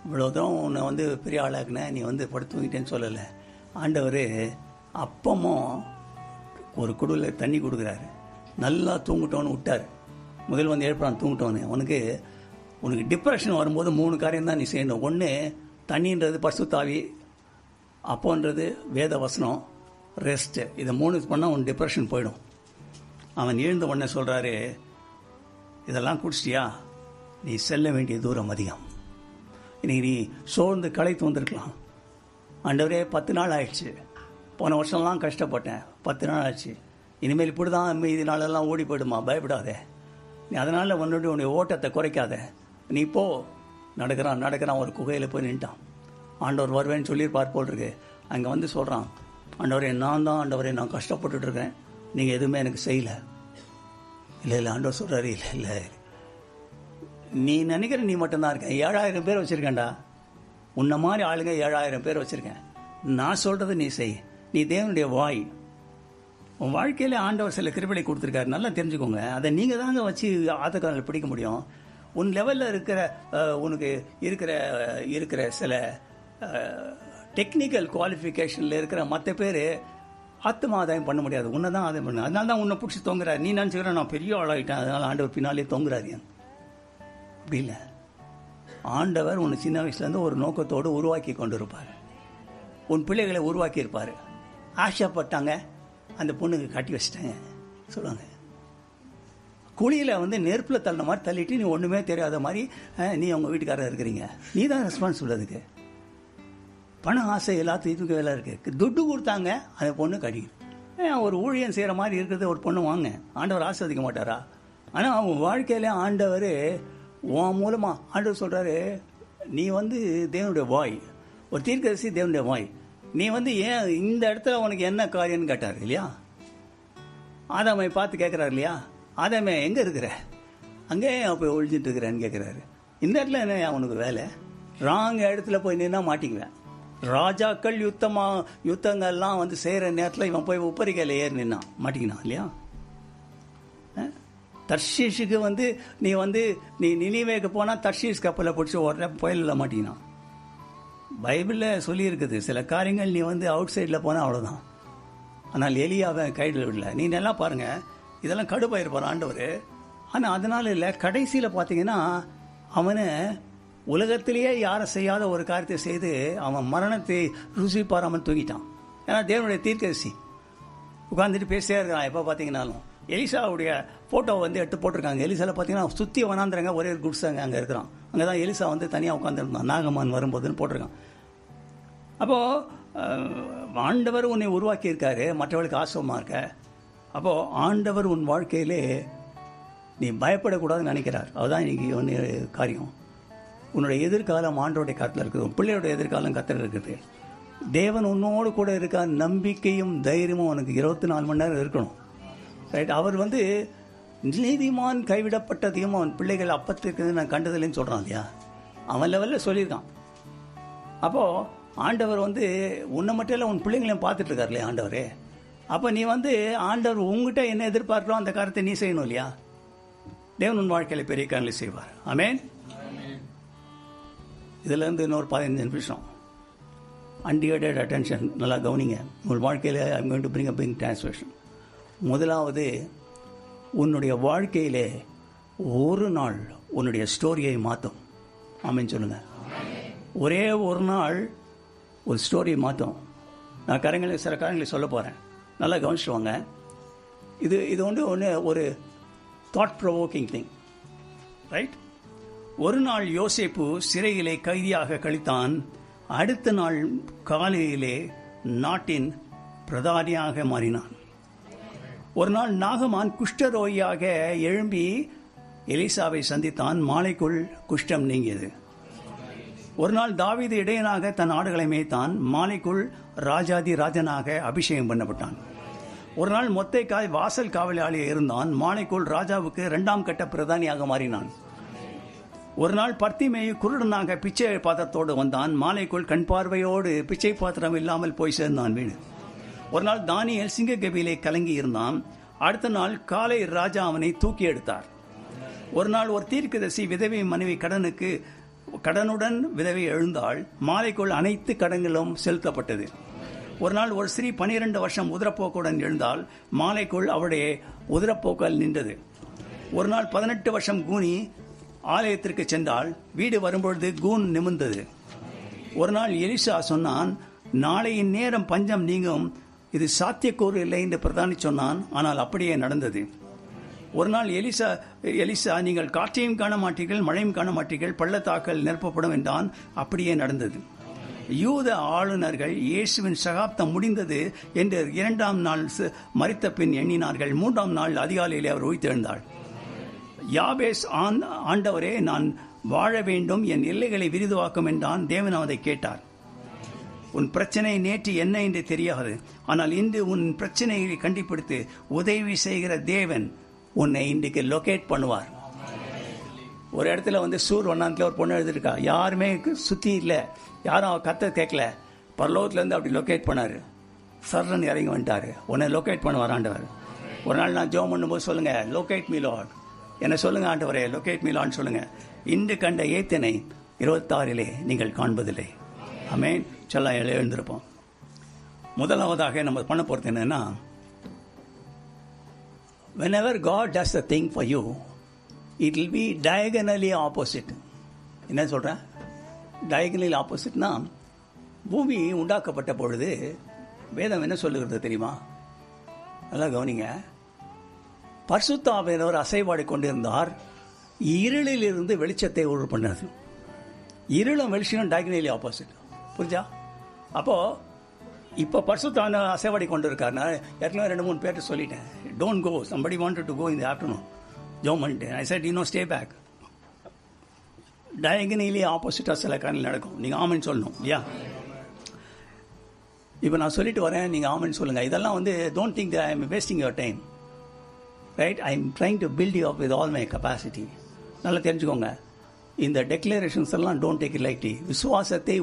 இவ்வளோ தூரம் உன்னை பெரிய ஆளாக்குன, நீ படுத்து தூங்கிட்டேன்னு சொல்லலை. ஆண்டவர் அப்பமும் ஒரு குடுவில் தண்ணி கொடுக்குறாரு. நல்லா தூங்கிட்டோன்னு விட்டார். முதல் எழுப்புறான் தூங்கிட்டோன்னு. அவனுக்கு உனக்கு டிப்ரெஷன் வரும்போது 3 காரியம் தான் நீ செய்யணும். ஒன்று, தண்ணின்றது பசுத்தாவி, அப்போன்றது வேத வசனம், ரெஸ்ட்டு. இதை 3 பண்ணால் உன் டிப்ரெஷன் போயிடும். அவன் எழுந்த உடனே சொல்கிறாரு, இதெல்லாம் குடிச்சிட்டியா, நீ செல்ல வேண்டிய தூரம் அதிகம். இன்னைக்கு நீ சோர்ந்து களைத்து வந்திருக்கலாம். ஆண்டவரே 10 நாள் ஆயிடுச்சு, போன வருஷம்லாம் கஷ்டப்பட்டேன், 10 நாள் ஆச்சு, இனிமேல் இப்படி தான் மீதி நாளெல்லாம் ஓடி போயிடுமா, பயப்படாதே. நீ அதனால் உன்னுடைய ஓட்டத்தை குறைக்காத. நீ போ. நடக்கிறான் ஒரு குகையில் போய் நின்ட்டான். ஆண்டவர் வருவேன்னு சொல்லியிருப்பார் போல் இருக்கு. அங்கே வந்து சொல்கிறான், ஆண்டவரே நான் கஷ்டப்பட்டுட்ருக்கேன், நீங்கள் எதுவுமே எனக்கு செய்யலை. இல்லை ஆண்டவர் சொல்கிறாரு, இல்லை நீ நினைக்கிற நீ மட்டும்தான் இருக்கேன். 7000 பேர் வச்சுருக்கேன்டா, உன்ன மாதிரி ஆளுங்க 7000 பேர் வச்சுருக்கேன். நான் சொல்கிறது நீ செய். நீ தேவனுடைய வாய். உன் வாழ்க்கையில் ஆண்டவர் சில கிருபையை கொடுத்துருக்காரு, நல்லா தெரிஞ்சுக்கோங்க. அதை நீங்கள் தாங்க வச்சு ஆத்தக்காரர்கள் பிடிக்க முடியும். உன் லெவலில் இருக்கிற உனக்கு இருக்கிற சில டெக்னிக்கல் குவாலிஃபிகேஷனில் இருக்கிற மற்ற பேர் ஆத்மாதாயம் பண்ண முடியாது. உன்னை தான் ஆதாயம் பண்ண. அதனால தான் உன்னை பிடிச்சி தொங்குறாரு. நீ நினச்சிக்கிற நான் பெரிய ஆளாகிட்டேன், அதனால் ஆண்டவர் பின்னாலே தொங்குறாரு. அப்படி இல்லை. ஆண்டவர் உன்னை சின்ன வயசுலேருந்து ஒரு நோக்கத்தோடு உருவாக்கி கொண்டு இருப்பார். உன் பிள்ளைகளை உருவாக்கி இருப்பார். ஆசைப்பட்டாங்க, அந்த பொண்ணுக்கு கட்டி வச்சிட்டாங்க சொல்லுவாங்க. குழியில் வந்து நெருப்பில் தள்ளின மாதிரி தள்ளிட்டு நீ ஒன்றுமே தெரியாத மாதிரி நீ அவங்க வீட்டுக்காரர் இருக்கிறீங்க. நீ தான் ரெஸ்பான்சிபிள். அதுக்கு பண ஆசை எல்லாத்தையும் இதுக்கு வேலை இருக்குது. துட்டு கொடுத்தாங்க, அந்த பொண்ணு கடிக்கும். ஒரு ஊழியம் செய்கிற மாதிரி இருக்கிறத ஒரு பொண்ணு வாங்க, ஆண்டவர் ஆஸ்வதிக்க மாட்டாரா? ஆனால் அவன் வாழ்க்கையில ஆண்டவர் உன் மூலமாக ஆண்டவர் சொல்கிறாரு, நீ வந்து தேவனுடைய வாய், ஒரு தீர்க்கதரிசி தேவனுடைய வாய். நீ வந்து ஏன் இந்த இடத்துல உனக்கு என்ன காரியம்னு கேட்டார் இல்லையா? ஆதாமை பார்த்து கேட்குறாரு இல்லையா, ஆதாமே எங்கே இருக்கிற, அங்கே போய் ஒழிஞ்சிட்டு இருக்கிறேன்னு கேட்குறாரு. இந்த இடத்துல என்ன அவனுக்கு வேலை? ராங்க இடத்துல போய் நின்னா மாட்டிக்குவேன். ராஜாக்கள் யுத்தங்கள்லாம் வந்து செய்கிற நேரத்தில் இவன் போய் உப்பரிக்கையில் ஏறி நின்னான், மாட்டிக்கினான் இல்லையா? தர்ஷீஷுக்கு வந்து நீ நினிவேக்கு போனால் தர்ஷீஷ் கப்பலை பிடிச்சி உடனே புயலில் மாட்டிக்கினான். பைபிளில் சொல்லியிருக்குது, சில காரியங்கள் நீ வந்து அவுட் சைடில் போனால் அவ்வளோதான். ஆனால் எலியாவை கைடில் விடல. நீ நல்லா பாருங்கள், இதெல்லாம் கடுப்பாயிருப்பார் ஆண்டவர். ஆனால் அதனால இல்லை, கடைசியில் பார்த்தீங்கன்னா அவனை உலகத்திலேயே யாரை செய்யாத ஒரு காரியத்தை செய்து அவன் மரணத்தை ருசி பாராமல் தூங்கிட்டான். ஏன்னா தேவனுடைய தீர்க்கதரிசி உட்காந்துட்டு பேசியே இருக்கிறான் எப்போ பார்த்தீங்கன்னாலும். எலிசாவுடைய ஃபோட்டோ வந்து எடுத்து போட்டிருக்காங்க. எலிசாவில் பார்த்தீங்கன்னா சுற்றி வனாந்திரங்க, ஒரே ஒரு குட்ஸ் அங்கே இருக்கிறான். அங்கே தான் எலிசா வந்து தனியாக உட்காந்துருந்தான், நாகமான் வரும்போதுன்னு போட்டிருக்கான். அப்போது ஆண்டவர் உன்னை உருவாக்கியிருக்காரு, மற்றவர்களுக்கு ஆசிரமமாக இருக்க. அப்போது ஆண்டவர் உன் வாழ்க்கையிலே நீ பயப்படக்கூடாதுன்னு நினைக்கிறார். அதுதான் இன்றைக்கி ஒன்று காரியம். உன்னுடைய எதிர்காலம் ஆண்டோடைய கருத்தில் இருக்குது, உன் பிள்ளையோட எதிர்காலம் கருத்தில் இருக்குது. தேவன் உன்னோடு கூட இருக்க நம்பிக்கையும் தைரியமும் உனக்கு 24 மணி நேரம் இருக்கணும். ரைட்? அவர் வந்து நீதிமான் கைவிடப்பட்டதையும் அவன் பிள்ளைகள் அப்பத்திற்கு நான் கண்டதில்லைன்னு சொல்கிறான் இல்லையா? அவன் லெவலில் சொல்லியிருக்கான். அப்போது ஆண்டவர் வந்து உன்னை மட்டும் இல்லை, உன் பிள்ளைங்களையும் பார்த்துட்டு இருக்கார் இல்லையா ஆண்டவர்? அப்போ நீ வந்து ஆண்டவர் உங்ககிட்ட என்ன எதிர்பார்க்கிறோம் அந்த காரியத்தை நீ செய்யணும் இல்லையா? தேவன் உன் வாழ்க்கையில் பெரிய காரியங்களை செய்வார். ஆமென். இதிலேருந்து இன்னொரு 15 நிமிஷம் அன்டிவைடட் அட்டென்ஷன் நல்லா கவனிங்க. உங்கள் வாழ்க்கையில் I'm going to bring a big transformation. முதலாவது, உன்னுடைய வாழ்க்கையிலே ஒரு நாள் உன்னுடைய ஸ்டோரியை மாற்றும். ஆமென் சொல்லுங்கள். ஒரே ஒரு நாள் ஒரு ஸ்டோரியை மாற்றும். நான் சில காரியங்களை சொல்ல போகிறேன், நல்லா கவனிச்சுவாங்க. இது ஒரு தாட் ப்ரொவோக்கிங் திங். ரைட்? ஒரு நாள் யோசேப்பு சிறையிலே கைதியாக கழித்தான். அடுத்த நாள் காலையிலே நாட்டின் பிரதானியாக மாறினான். ஒரு நாள் நாகமான் குஷ்டரோகியாக எழும்பி எலிசாவை சந்தித்தான். மாலைக்குள் குஷ்டம் நீங்கியது. ஒரு நாள் தாவீது இடையனாக தன் ஆடுகளை மேய்த்தான். மாலைக்குள் ராஜாதி ராஜனாக அபிஷேகம் பண்ணப்பட்டான். ஒரு நாள் மொத்தைக்காய் வாசல் காவலாளியாக இருந்தான். மாலைக்குள் ராஜாவுக்கு 2ஆம் கட்ட பிரதானியாக மாறினான். ஒரு நாள் பர்த்திமேயு குருடனாக பிச்சை பாத்திரத்தோடு வந்தான். மாலைக்குள் கண் பார்வையோடு பிச்சை பாத்திரம் இல்லாமல் போய் சேர்ந்தான் வீடு. ஒரு நாள் தானியேல் சிங்கக்கபிலே கலங்கி இருந்தான். அடுத்த நாள் காலை ராஜா அவனை தூக்கி எடுத்தார். ஒரு நாள் ஒரு தீர்க்கதரிசி விதவை மனைவி கடனுடன் விதவை எழுந்தாள். மாலைக்குள் அனைத்து கடன்களும் செலுத்தப்பட்டது. ஒரு நாள் ஒரு ஸ்திரீ 12 வருஷம் உதிரப்போக்குடன் எழுந்தால் மாலைக்குள் அவருடைய உதிரப்போக்கல் நின்றது. ஒரு நாள் 18 வருஷம் கூனி ஆலயத்திற்கு சென்றால் வீடு வரும்பொழுது கூன் நிமிர்ந்தது. ஒரு நாள் எலிசா சொன்னான், நாளையின் நேரம் பஞ்சம் நீங்கும், இது சாத்தியக்கூறு இல்லை என்று பிரதானி சொன்னான். ஆனால் அப்படியே நடந்தது. ஒரு நாள் எலிசா நீங்கள் காற்றையும் காண மாட்டீர்கள், மழையும் காண மாட்டீர்கள், பள்ளத்தாக்கள் நிரப்பப்படும் என்றான். அப்படியே நடந்தது. யூத ஆளுநர்கள் இயேசுவின் சகாப்தம் முடிந்தது என்று 2ஆம் நாள் மரித்த பின் எண்ணினார்கள். 3ஆம் நாள் அதிகாலையிலே அவர் உயிர்த்தெழுந்தார். யாபேஸ் ஆண்டவரே, நான் வாழ வேண்டும், என் எல்லைகளை விரிதுவாக்கும் என்றான். தேவன் அதை கேட்டார். உன் பிரச்சனை நேற்று என்ன என்று தெரியாது, ஆனால் இன்று உன் பிரச்சனையை கண்டுபிடித்து உதவி செய்கிற தேவன் உன்னை இன்றைக்கு லொகேட் பண்ணுவார். ஒரு இடத்துல சூர் வண்ணாந்தில் ஒரு பொண்ணு எழுதிருக்கா, யாருமே சுற்றி இல்லை, யாரும் அவ கத்த கேட்கல, பரலோகத்துலேருந்து அப்படி லொக்கேட் பண்ணார். சர்ன்னு இறங்கி வந்துட்டார். உன்னை லொக்கேட் பண்ணுவார் ஆண்டவர். ஒரு நாள் நான் ஜெபம் பண்ணும்போது சொல்லுங்கள், லொக்கேட் மீ லார்ட், என்ன சொல்லுங்கள் ஆண்டவரே, லொக்கேட் மீ லார்ட்னு சொல்லுங்கள். இன்று கண்ட ஏத்தினை 26 நீங்கள் காண்பதில்லை. ஆமென். சொல்ல எழுந்திருப்போம். முதலாவதாக நம்ம பண்ண போகிறது என்னன்னா, whenever God does a thing for you, it will be diagonally opposite. என்ன சொல்கிறேன்? டயகனலி ஆப்போசிட்னா, பூமி உண்டாக்கப்பட்ட பொழுது வேதம் என்ன சொல்லுகிறது தெரியுமா? நல்லா கவனிங்க. பரிசுத்த ஆவியானவர் அசைவாடி கொண்டிருந்தார். இருளிலிருந்து வெளிச்சத்தை உருவாக்க பண்ணது. இருளும் வெளிச்சம் டயகனலி ஆப்போசிட். புரிஞ்சா? அப்போது இப்போ பரிசுத்த ஆவியானவர் அசைவாடி கொண்டு இருக்காருன்னா, ஏற்கனவே 2-3 பேர்ட்டு சொல்லிட்டேன், don't go, somebody wanted to go in the afternoon, ஜோம் பண்ணிட்டேன். I said, stay back. Diagonally ஆப்போசிட்டாக சில காரியங்கள் நடக்கும். நீங்கள் ஆமென் சொல்லணும் இல்லையா? இப்போ நான் சொல்லிட்டு வரேன், நீங்கள் ஆமென் சொல்லுங்கள். இதெல்லாம் don't think I am wasting your time, right? I am trying to build you up with all my capacity. நல்லா தெரிஞ்சுக்கோங்க. இந்த டெக்ளரேஷன்ஸ் எல்லாம் டோன்ட் டேக் இட் லைட்லி. விசுவாசத்தை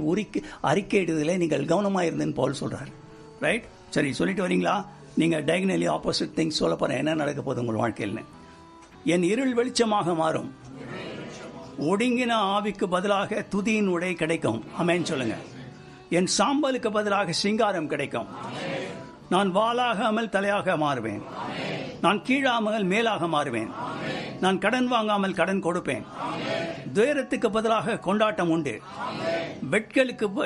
அறிக்கையிடுதலே நீங்கள் கவனமாக இருந்தேன்னு பவுல் சொல்கிறார், ரைட்? சரி, சொல்லிட்டு வரீங்களா? நீங்கள் டயகனலி ஆப்போசிட் திங்ஸ் சொல்ல போகிறேன். என்ன நடக்க போகுது உங்கள் வாழ்க்கையில்? என் இருள் வெளிச்சமாக மாறும், ஒடுங்கின ஆவிக்கு பதிலாக துதியின் உடை கிடைக்கும். ஆமென் சொல்லுங்க. என் சாம்பலுக்கு பதிலாக சிங்காரம் கிடைக்கும். நான் வாளாகாமல் தலையாக மாறுவேன். நான் கீழாமல் மேலாக மாறுவேன். நான் கடன் வாங்காமல் கடன் கொடுப்பேன். துயரத்துக்கு பதிலாக கொண்டாட்டம் உண்டு.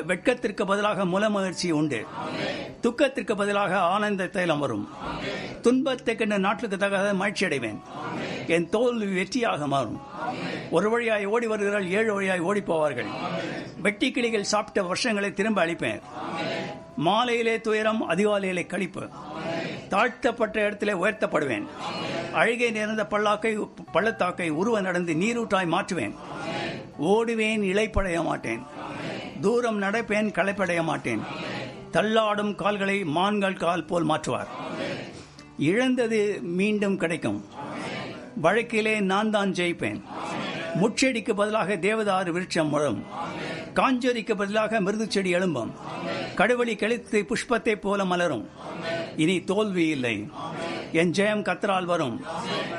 வெட்கத்திற்கு பதிலாக முலமகிழ்ச்சி உண்டு. துக்கத்திற்கு பதிலாக ஆனந்த தைலம் வரும். துன்பத்தை கண்ட நாட்டுக்கு தகாத மகிழ்ச்சி அடைவேன். என் தோல்வி வெற்றியாக மாறும். ஒரு வழியாய் ஓடி வருகிறார்கள், 7 வழியாய் ஓடி போவார்கள். வெட்டி கிளிகள் சாப்பிட்ட வருஷங்களை திரும்ப அளிப்பேன். மாலையிலே துயரம், அதிகாலையிலே களிப்பு. தாழ்த்தப்பட்ட இடத்திலே உயர்த்தப்படுவேன். அழுகை நிறைந்த பள்ளத்தாக்கை உருவ நடந்து நீரூற்றாய் மாற்றுவேன். ஓடுவேன், இளைப்படைய மாட்டேன். தூரம் நடப்பேன், களைப்படைய மாட்டேன். தள்ளாடும் கால்களை மான்கள் கால் போல் மாற்றுவார். இழந்தது மீண்டும் கிடைக்கும். வழக்கிலே நான் தான் ஜெயிப்பேன். முச்செடிக்கு பதிலாக தேவதாரு விருட்சம் வரும். காஞ்சொரிக்கு பதிலாக மிருது செடி எழும்பும். கடுவழி கழித்து புஷ்பத்தை போல மலரும். இனி தோல்வி இல்லை. என் ஜெயம் கர்த்தரால் வரும்.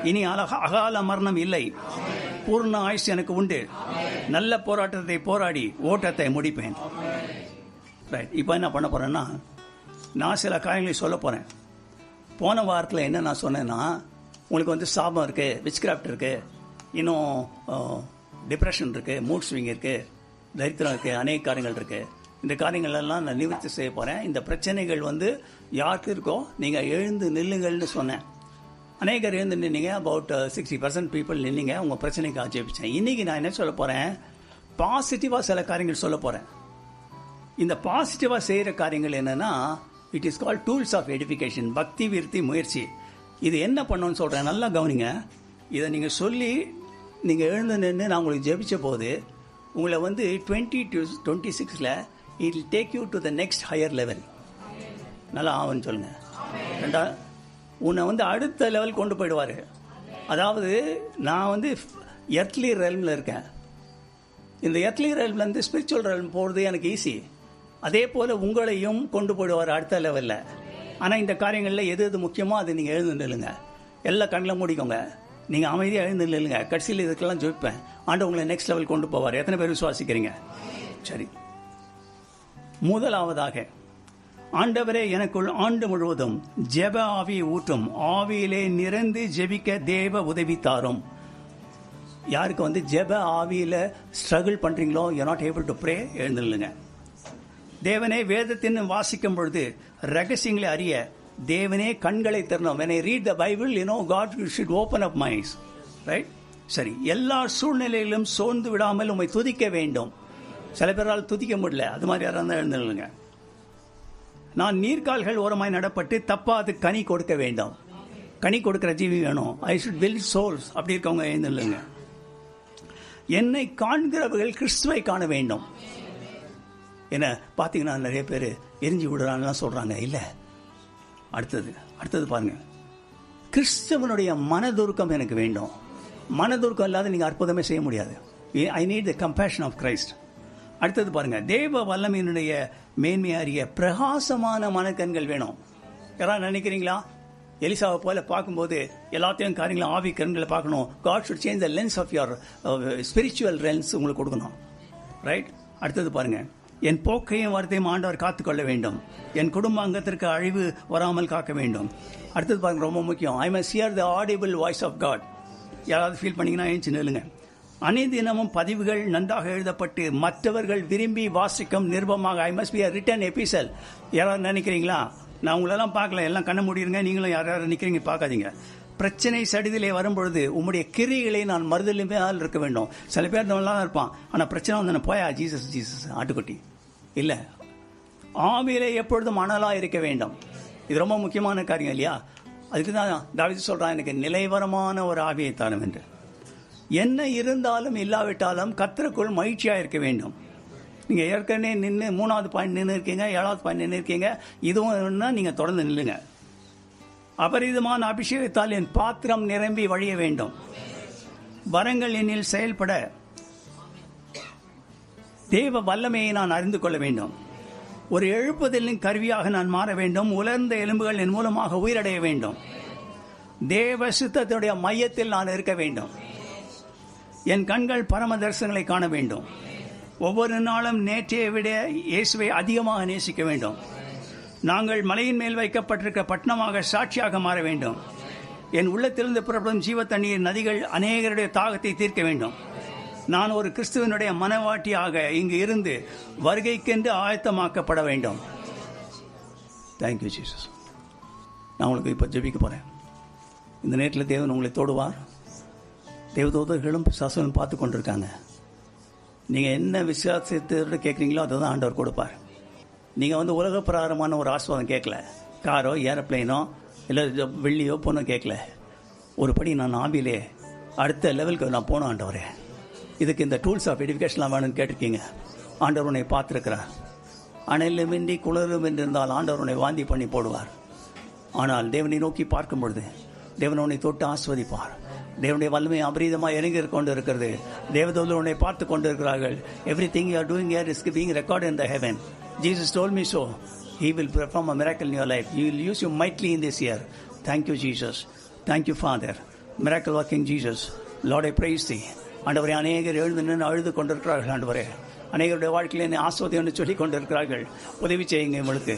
இனி அகால மரணம் இல்லை. பூர்ண ஆயுசு எனக்கு உண்டு. நல்ல போராட்டத்தை போராடி ஓட்டத்தை முடிப்பேன். ரைட். இப்போ என்ன பண்ண போறேன்னா, நான் சில காரியங்களை சொல்ல போறேன். போன வாரத்தில் என்ன நான் சொன்னேன்னா, உங்களுக்கு சாபம் இருக்குது, விச்கிராஃப்ட் இருக்குது, இன்னும் டிப்ரெஷன் இருக்குது, மூட் ஸ்விங் இருக்குது, தரித்திரம் இருக்குது, அநேக காரியங்கள் இருக்குது. இந்த காரியங்களெல்லாம் நான் நிவர்த்தி செய்ய போகிறேன். இந்த பிரச்சனைகள் யாருக்கு இருக்கோ நீங்கள் எழுந்து நில்லுங்கள்னு சொன்னேன். அநேகர் எழுந்து நின்னீங்க. About 60% people நின்னீங்க. உங்கள் பிரச்சனைக்கு ஆட்சேபிச்சேன். இன்றைக்கி நான் என்ன சொல்ல போகிறேன், பாசிட்டிவாக சில காரியங்கள் சொல்ல போகிறேன். இந்த பாசிட்டிவாக செய்கிற காரியங்கள் என்னென்னா, it is called tools of edification. பக்தி, விருத்தி, முயற்சி. இது என்ன பண்ணணும்னு சொல்கிறேன், நல்லா கவனிங்க. இதை நீங்கள் சொல்லி நீங்கள் எழுந்து நின்று நான் உங்களுக்கு ஜெபிச்ச போது உங்களை 20 to 26 it will take you to the next higher level. நல்லா ஆவன்னு சொல்லுங்கள். ரெண்டா, உன்னை அடுத்த லெவல் கொண்டு போயிடுவார். அதாவது நான் எர்த்லி ரெல்மில் இருக்கேன். இந்த எர்த்லி ரெல்ம்லேருந்து ஸ்பிரிச்சுவல் ரெல்ம் போகிறது எனக்கு ஈஸி. அதே போல் உங்களையும் கொண்டு போயிடுவார் அடுத்த லெவலில். ஆனால் இந்த காரியங்களில் எது எது முக்கியமோ அது நீங்கள் எழுந்து நில்லுங்க. எல்லாம் கண்ணில் மூடிக்கோங்க. நீங்கள் அமைதியாக எழுந்து நில்லுங்க. கடைசியில் இதுக்கெல்லாம் ஜெபிப்பேன். ஆண்டவர் உங்களை நெக்ஸ்ட் லெவல் கொண்டு போவார். எத்தனை பேர் விசுவாசிக்கிறீங்க? சரி. முதலாவதாக, ஆண்டவரே எனக்குள் ஆண்டு முழுவதும் ஜெப ஆவி ஊற்றும். ஆவியிலே நிறைந்து ஜெபிக்க தேவ உதவி தாரும். யாருக்கு வந்து ஜெப ஆவியில் ஸ்ட்ரகிள் பண்ணுறீங்களோ you not able to pray, எழுந்துருங்க. தேவனே வேதத்தின் வாசிக்கும் பொழுது ரகசியங்களை அறிய தேவனே கண்களை திறனும். when I read the Bible, God should open up my eyes, right? சரி, எல்லா சூழ்நிலையிலும் சோர்ந்து விடாமல் உம்மை துதிக்க வேண்டும். சில பேரால் துதிக்க முடியல, அது மாதிரி யாராக இருந்தால் எழுந்துருங்க. நான் நீர்கால்கள் ஓரமாய் நடப்பட்டு தப்பாது கனி கொடுக்க வேண்டும். கனி கொடுக்கிற ஜீவி வேணும். I should build souls. அப்படி இருக்கவங்க எழுந்துருங்க. என்னை காண்கிறவர்கள் கிறிஸ்துவை காண வேண்டும். என்ன பார்த்தீங்கன்னா நிறைய பேர் எரிஞ்சு விடுறாங்கலாம் சொல்கிறாங்க. இல்லை, அடுத்தது பாருங்க, கிறிஸ்தவனுடைய மனதுருக்கம் எனக்கு வேண்டும். மனதுருக்கம் இல்லாத நீங்கள் அற்புதமே செய்ய முடியாது. I need the compassion of Christ. அடுத்தது பாருங்க, தேவ வல்லமையினுடைய மேன்மை அறிய பிரகாசமான மனக்கண்கள் வேணும். யாராவது நினைக்கிறீங்களா? எலிசாவை போல பார்க்கும்போது எல்லாத்தையும் காரியங்களும் ஆவி கண்களை பார்க்கணும். God should change the lens of your spiritual lens உங்களுக்கு கொடுக்கணும், ரைட்? அடுத்தது பாருங்க, என் போக்கையும் வார்த்தையும் ஆண்டவர் காத்துக்கொள்ள வேண்டும். என் குடும்ப அங்கத்திற்கு அழிவு வராமல் காக்க வேண்டும். அடுத்தது பாருங்க, ரொம்ப முக்கியம், ஐ must hear the audible voice of God. யாராவது ஃபீல் பண்ணிங்கன்னா ஏன் நில்லுங்க. அனைதினமும் பதிவுகள் நன்றாக எழுதப்பட்டு மற்றவர்கள் விரும்பி வாசிக்கும் நிருபமாக I must be a written epistle. யாராவது நினைக்கிறீங்களா? நான் உங்களெல்லாம் பார்க்கல, எல்லாம் கண்ண மூடிடுங்க. நீங்களும் யாராவது நிற்கிறீங்க பார்க்காதீங்க. பிரச்சனை சடிதிலே வரும்பொழுது உம்முடைய கிரிகளை நான் மறுதலுமே இருக்க வேண்டும். சில பேர் நல்லா இருப்பான், ஆனால் பிரச்சனை வந்து போயா ஜீசஸ் ஜீசஸ் ஆட்டுக்குட்டி இல்லை. ஆவியிலே எப்பொழுதும் அனலாக இருக்க வேண்டும். இது ரொம்ப முக்கியமான காரியம் இல்லையா? அதுக்கு தான் தாவீது சொல்கிறான், எனக்கு நிலைவரமான ஒரு ஆவியை தாரும் என்று. என்ன இருந்தாலும் இல்லாவிட்டாலும் கர்த்தருக்குள் மகிழ்ச்சியாக இருக்க வேண்டும். நீங்கள் ஏற்கனவே நின்று 3வது பாயிண்ட் நின்று இருக்கீங்க, 7வது பாயிண்ட் நின்று இருக்கீங்க. இதுவும் நீங்கள் தொடர்ந்து நில்லுங்க. அபரிதமான அபிஷேகத்தால் என் பாத்திரம் நிரம்பி வழிய வேண்டும். வரங்கள் என்னில் செயல்பட தேவ வல்லமையை நான் அறிந்து கொள்ள வேண்டும். ஒரு எழுப்புதலின் கருவியாக நான் மாற வேண்டும். உலர்ந்த எலும்புகள் என் மூலமாக உயிரடைய வேண்டும். தேவ சித்தத்துடைய மையத்தில் நான் இருக்க வேண்டும். என் கண்கள் பரம தரிசனங்களை காண வேண்டும். ஒவ்வொரு நாளும் நேற்றைய விட இயேசுவை அதிகமாக நேசிக்க வேண்டும். நாங்கள் மலையின் மேல் வைக்கப்பட்டிருக்க பட்டணமாக சாட்சியாக மாற வேண்டும். என் உள்ளத்திலிருந்து புறப்படும் ஜீவ தண்ணீர் நதிகள் அநேகருடைய தாகத்தை தீர்க்க வேண்டும். நான் ஒரு கிறிஸ்துவனுடைய மனவாட்டியாக இங்கு இருந்து வருகைக்கென்று ஆயத்தமாக்கப்பட வேண்டும். Thank you Jesus. நான் உங்களுக்கு இப்போ ஜெபிக்க போகிறேன். இந்த நேரத்தில் தேவன் உங்களை தொடுவார். தேவதூதர்களும் பிசாசுகளும் பார்த்து கொண்டிருக்காங்க. நீங்கள் என்ன விசுவாசத்தோடு கேட்குறீங்களோ அதை தான் ஆண்டவர் கொடுப்பார். நீங்கள் வந்து உலக பிரகாரமான ஒரு ஆசீர்வாதம் கேட்கல, காரோ ஏரோப்ளைனோ இல்லை வெள்ளியோ பொண்ணோ கேட்கல. ஒரு படி நான் ஆவிலே அடுத்த லெவலுக்கு நான் போனோம் ஆண்டவரே. இதுக்கு இந்த டூல்ஸ் ஆஃப் எடிஃபிகேஷன்லாம் வேணும்னு கேட்டிருக்கீங்க. ஆண்டவர் உன்னை பார்த்துருக்கிறார். அனலுமின்றி குளிரும் என்றிருந்தால் ஆண்டவர் உன்னை வாந்தி பண்ணி போடுவார். ஆனால் தேவனை நோக்கி பார்க்கும் பொழுது தேவன் உன்னை தொட்டு ஆஸ்வதிப்பார். தேவனுடைய வல்லமை அபரீதமாக இறங்கி கொண்டு இருக்கிறது. தேவதூதர்கள் உன்னை பார்த்து கொண்டு இருக்கிறார்கள். Everything you are doing here is being recorded in the heaven. Jesus told me so. He will perform a miracle in your life. He will use you mightily in this year. Thank you, Jesus. Thank you, Father. Miracle working Jesus. Lord, I praise thee. ஆண்டவரே, அநேகர் எழுந்து நின்று அழுது கொண்டிருக்கிறார்கள். ஆண்டவரே, அநேகருடைய வாழ்க்கையில் என்னை ஆஸ்வதி என்று சொல்லிக் கொண்டிருக்கிறார்கள். உதவி செய்யுங்க உங்களுக்கு.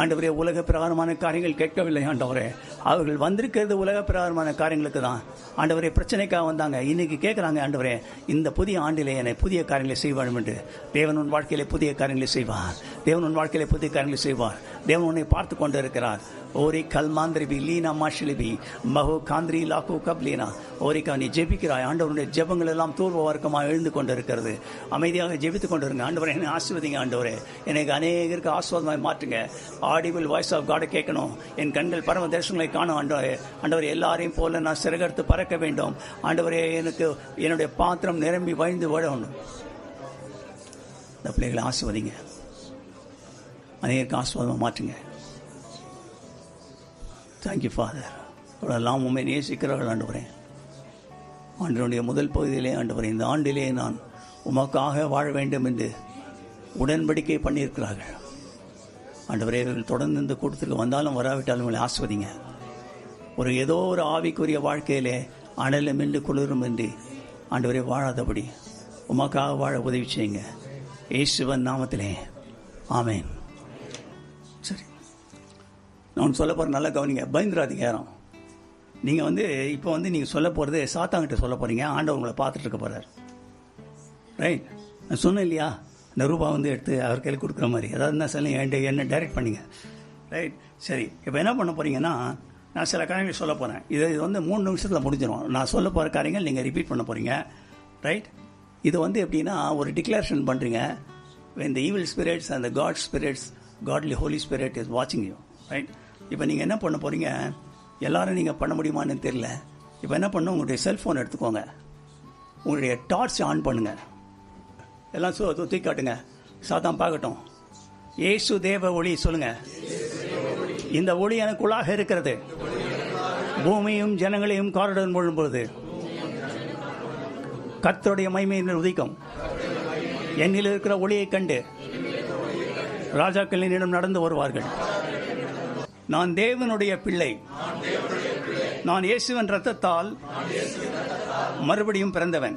ஆண்டவரே, உலக பிரகாரமான காரியங்கள் கேட்கவில்லை. ஆண்டவரே, அவர்கள் வந்திருக்கிறது உலக பிரகாரமான காரியங்களுக்கு தான். ஆண்டவரே, பிரச்சனைக்காக வந்தாங்க. இன்னைக்கு கேட்குறாங்க, ஆண்டவரே, இந்த புதிய ஆண்டிலே என்னை புதிய காரியங்களை செய்வார் என்று. தேவன் உன் வாழ்க்கையிலே புதிய காரியங்களை செய்வார். தேவன் உன் வாழ்க்கையிலே புதிய காரியங்களை செய்வார். தேவன் உன்னை பார்த்து கொண்டு இருக்கிறார். ஓரி கல்மாந்திரிபி லீனா மாஷிலிபி மஹோ காந்திரி லாக்கோ கப்லீனா ஓரிக்கா, நீ ஜெபிக்கிறாய். ஆண்டவருடைய ஜெபங்கள் எல்லாம் தூர்வர்க்கமாக எழுந்து கொண்டு இருக்கிறது. அமைதியாக ஜெபித்துக் கொண்டிருங்க. ஆண்டவரே, என்னை ஆசீர்வதிங்க. ஆண்டவரே, எனக்கு அநேகருக்கு ஆசீர்வாதமாய் மாற்றுங்க. ஆடிபிள் வாய்ஸ் ஆஃப் காடை கேட்கணும். என் கண்கள் பரம தரிசனங்களை காணும். ஆண்டவரே, ஆண்டவரே, எல்லாரையும் போல நான் சிறகெடுத்து பறக்க வேண்டும். ஆண்டவரே, எனக்கு என்னுடைய பாத்திரம் நிரம்பி வழிந்து விடணும். இந்த பிள்ளைகளை ஆசீர்வதிங்க. அநேகருக்கு ஆசீர்வாதமாக மாற்றுங்க. Thank you father. எல்லாம் உண்மை நேசிக்கிறார்கள். ஆண்டவரே, ஆண்டவருடைய முதல் பகுதியிலே ஆண்டவரே, இந்த ஆண்டிலே நான் உமக்காக வாழ வேண்டும் என்று உடன்படிக்கை பண்ணியிருக்கிறார்கள். ஆண்டவரே, இவர்கள் தொடர்ந்து இந்த கூட்டத்துக்கு வந்தாலும் வராவிட்டாலும் உங்களை ஆஸ்வதிங்க. ஏதோ ஒரு ஆவிக்குரிய வாழ்க்கையிலே அனலும் என்று குளிரும் என்று ஆண்டவரே வாழாதபடி உமக்காக வாழ உதவி செய்யுங்க. இயேசுவின் நாமத்திலே ஆமென். சரி, நான் சொல்ல போகிற நல்லா கவனிங்க. பயந்துராதீங்க. யாரும் நீங்கள் வந்து இப்போ வந்து நீங்கள் சொல்ல போகிறது சாத்தாங்கிட்ட சொல்ல போகிறீங்க, ஆண்டவர் உங்களை பார்த்துட்டு இருக்க போகிறார். ரைட், நான் சொன்னேன் இல்லையா, இந்த ரூபா வந்து எடுத்து அவர் கையில் கொடுக்குற மாதிரி, அதாவது என்ன சொல்ல என்ன டைரக்ட் பண்ணிங்க. ரைட், சரி. இப்போ என்ன பண்ண போகிறீங்கன்னா, நான் சில காரியங்கள் சொல்ல போகிறேன். இது வந்து 3 நிமிஷத்தில் முடிஞ்சிடும். நான் சொல்ல போகிற காரியங்கள் நீங்கள் ரிப்பீட் பண்ண போகிறீங்க. ரைட், இது வந்து எப்படின்னா ஒரு டிக்ளரேஷன் பண்ணுறீங்க. when the evil spirits and the God spirits, godly Holy Spirit is watching you. Right, இப்போ நீங்கள் என்ன பண்ண போகிறீங்க, எல்லாரும் நீங்கள் பண்ண முடியுமான்னு தெரியல. இப்போ என்ன பண்ணணும், உங்களுடைய செல்ஃபோன் எடுத்துக்கோங்க, உங்களுடைய டார்ச் ஆன் பண்ணுங்கள், எல்லாம் தூக்கி காட்டுங்க, சாத்தான் பார்க்கட்டும். இயேசு தேவ ஒளி சொல்லுங்க. இந்த ஒளி எனக்குள்ளாக இருக்கிறது, பூமியும் ஜனங்களையும் காருடன் மூழும்போது கர்த்தருடைய மகிமையின் உதிக்கும். என்னில் இருக்கிற ஒளியை கண்டு ராஜாக்கள் என்னிடம் நடந்து வருவார்கள். நான் தேவனுடைய பிள்ளை, நான் இயேசுவின் இரத்தத்தால் மறுபடியும் பிறந்தவன்.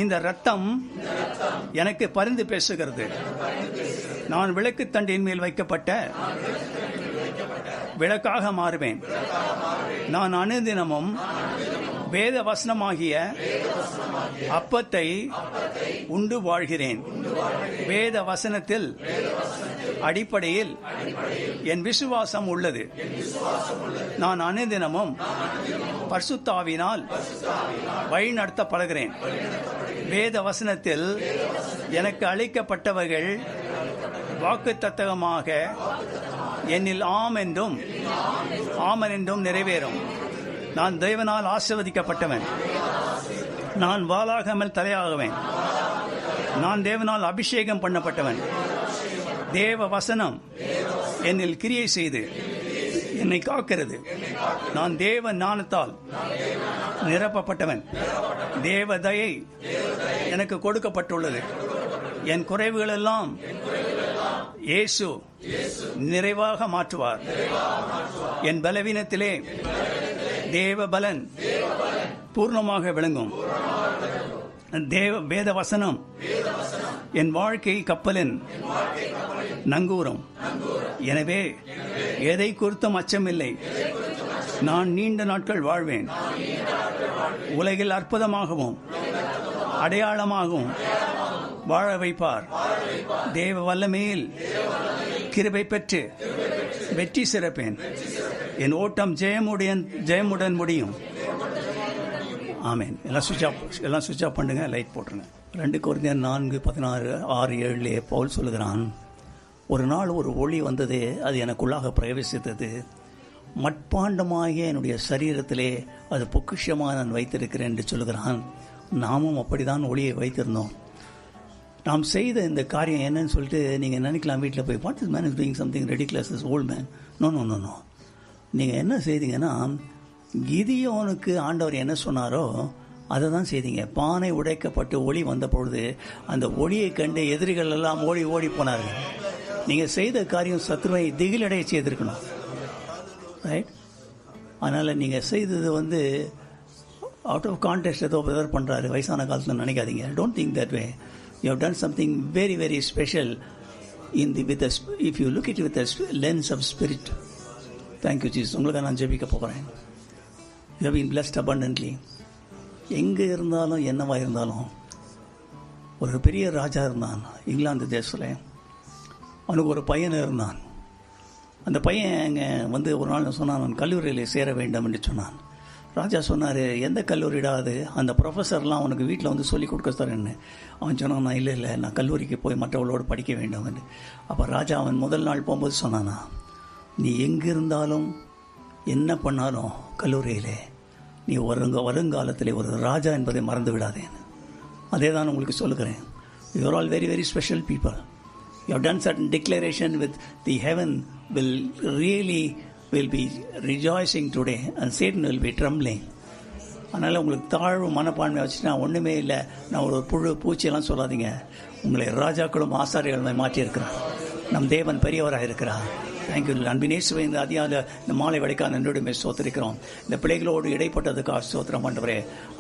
இந்த இரத்தம் எனக்கு பரிந்து பேசுகிறது. நான் விளக்கு தண்டின் மேல் வைக்கப்பட்ட விளக்காக மாறுவேன். நான் அனுதினமும் வேத வசனமாகிய அப்பத்தை உண்டு வாழ்கிறேன். வேத வசனத்தில் அடிப்படையில் என் விசுவாசம் உள்ளது. நான் அனுதினமும் பரிசுத்த ஆவியினால் வழி நடத்தப்படுகிறேன். வேத வசனத்தில் எனக்கு அளிக்கப்பட்டவர்கள் வாக்குத்தத்தமாக என்னில் ஆம் என்றும் ஆமன் என்றும் நிறைவேறும். நான் தேவனால் ஆசீர்வதிக்கப்பட்டவன். நான் வாளாகாமல் தலையாகுவேன். நான் தேவனால் அபிஷேகம் பண்ணப்பட்டவன். தேவ வசனம் என்னில் கிரியை செய்து என்னை காக்கிறது. நான் தேவ ஞானத்தால் நிரப்பப்பட்டவன். தேவ தயை எனக்கு கொடுக்கப்பட்டுள்ளது. என் குறைவுகள் எல்லாம் இயேசு நிறைவாக மாற்றுவார். என் பலவீனத்திலே தேவ பலன் பூர்ணமாக விளங்கும். வேத வசனம் என் வாழ்க்கை கப்பலின் நங்கூரம். எனவே எதை குறித்தும் அச்சமில்லை. நான் நீண்ட நாட்கள் வாழ்வேன். உலகில் அற்புதமாகவும் அடையாளமாகவும் வாழ வைப்பார். தேவ வல்லமையில் கிருபை பெற்று வெற்றி சிறப்பேன். என் ஓட்டம் ஜெயமுடன் முடியும். ஆமேன். எல்லாம் சுவிட்ச் ஆஃப் பண்ணுங்க, லைட் போட்டுருங்க. 2 கொரிந்தியர் 4:16-6-7 பவுல் சொல்லுகிறான், ஒரு நாள் ஒரு ஒளி வந்தது, அது எனக்குள்ளாக பிரவேசித்தது. மட்பாண்டமாகிய என்னுடைய சரீரத்திலே அது பொக்கிஷமாக நான் வைத்திருக்கிறேன் என்று சொல்லுகிறான். நாமும் அப்படிதான் ஒளியை வைத்திருந்தோம். நாம் செய்த இந்த காரியம் என்னன்னு சொல்லிட்டு நீங்கள் நினைக்கலாம் வீட்டில் போய், what is man is doing something ridiculous, is old man. No no no no. நீங்கள் என்ன செய்தீங்கன்னா, கிதியோனுக்கு ஆண்டவர் என்ன சொன்னாரோ அதை தான் செய்தீங்க. பானை உடைக்கப்பட்டு ஒளி வந்த பொழுது அந்த ஒளியை கண்டு எதிரிகள் எல்லாம் ஓடி ஓடி போனார்கள். நீங்கள் செய்த காரியம் சத்துருவை திகிலடைய செய்திருக்கணும். ரைட். அதனால் நீங்கள் செய்தது வந்து அவுட் ஆஃப் கான்டெக்ஸ்ட் ஏதோ பிரதர் பண்ணுறாரு வயசான காலத்தில் நினைக்காதீங்க. Don't think that way. You have done something very, very special if you look at it with a lens of spirit. Thank you, Jesus. உங்களுக்கு நான் ஜெபிக்க போகிறேன். You have been blessed abundantly. எங்கே இருந்தாலும் என்னவா இருந்தாலும், ஒரு பெரிய ராஜா இருந்தான் இங்கிலாந்து தேசத்தில். அவனுக்கு ஒரு பையன் இருந்தான். அந்த பையன் வந்து ஒரு நாள் சொன்னான், நான் கல்லூரியில் சேர வேண்டும் என்று சொன்னான். ராஜா சொன்னார், எந்த கல்லூரிடாது, அந்த ப்ரொஃபஸர்லாம் அவனுக்கு வீட்டில் வந்து சொல்லிக் கொடுக்க தரேன்னு. அவன் சொன்னான், நான் இல்லை நான் கல்லூரிக்கு போய் மற்றவர்களோடு படிக்க வேண்டும் என்று. அப்போ ராஜா அவன் முதல் நாள் போகும்போது சொன்னானா, நீ எங்கே இருந்தாலும் என்ன பண்ணாலும் கல்லூரியிலே நீ வருங்காலத்திலே ஒரு ராஜா என்பதை மறந்து விடாதேன்னு. அதே தான் உங்களுக்கு சொல்லுகிறேன். You are all very very special people. You have done certain declaration with the heaven will be rejoicing today and Satan will be trembling. அதனால் உங்களுக்கு தாழ்வு மனப்பான்மை வச்சுட்டு நான் ஒன்றுமே இல்லை, நான் ஒரு புழு பூச்சியெல்லாம் சொல்லாதீங்க. உங்களை ராஜாக்களும் ஆசாரியர்களும் மாற்றியிருக்கிறார். நம் தேவன் பெரியவராக இருக்கிறார். தேங்க்யூ. அன்பினேசுவை இந்த அதிகால இந்த மாலை வடைக்கான என்னுடைய சோத்திருக்கிறோம். இந்த பிள்ளைகளோடு இடைப்பட்டதுக்காக சோத்திரம்.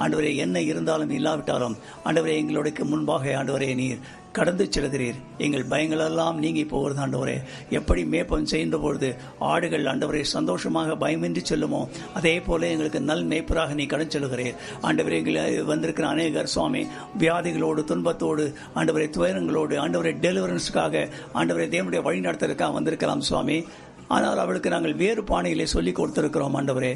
ஆண்டவரே என்ன இருந்தாலும் இல்லாவிட்டாலும் ஆண்டவரே எங்களுக்கு முன்பாக ஆண்டவரே நீர் கடந்து செல்கிறீர். எங்கள் பயங்கள் எல்லாம் நீங்கி போகிறது ஆண்டவரே. எப்படி மேய்ப்பன் செய்கின்ற பொழுது ஆடுகள் ஆண்டவரே சந்தோஷமாக பயமின்றி செல்லுமோ அதே போல எங்களுக்கு நல் மேய்ப்பராக நீ கடந்து செல்கிறீர் ஆண்டவரே. எங்களை வந்திருக்கிற அநேகர் சுவாமி வியாதிகளோடு துன்பத்தோடு ஆண்டவரே துயரங்களோடு ஆண்டவரே டெலிவரன்ஸுக்காக ஆண்டவரே தேவனுடைய வழி நடத்துறதுக்காக வந்திருக்கலாம் சுவாமி. ஆனால் அவளுக்கு நாங்கள் வேறு பானையிலே சொல்லி கொடுத்திருக்கிறோம் ஆண்டவரே.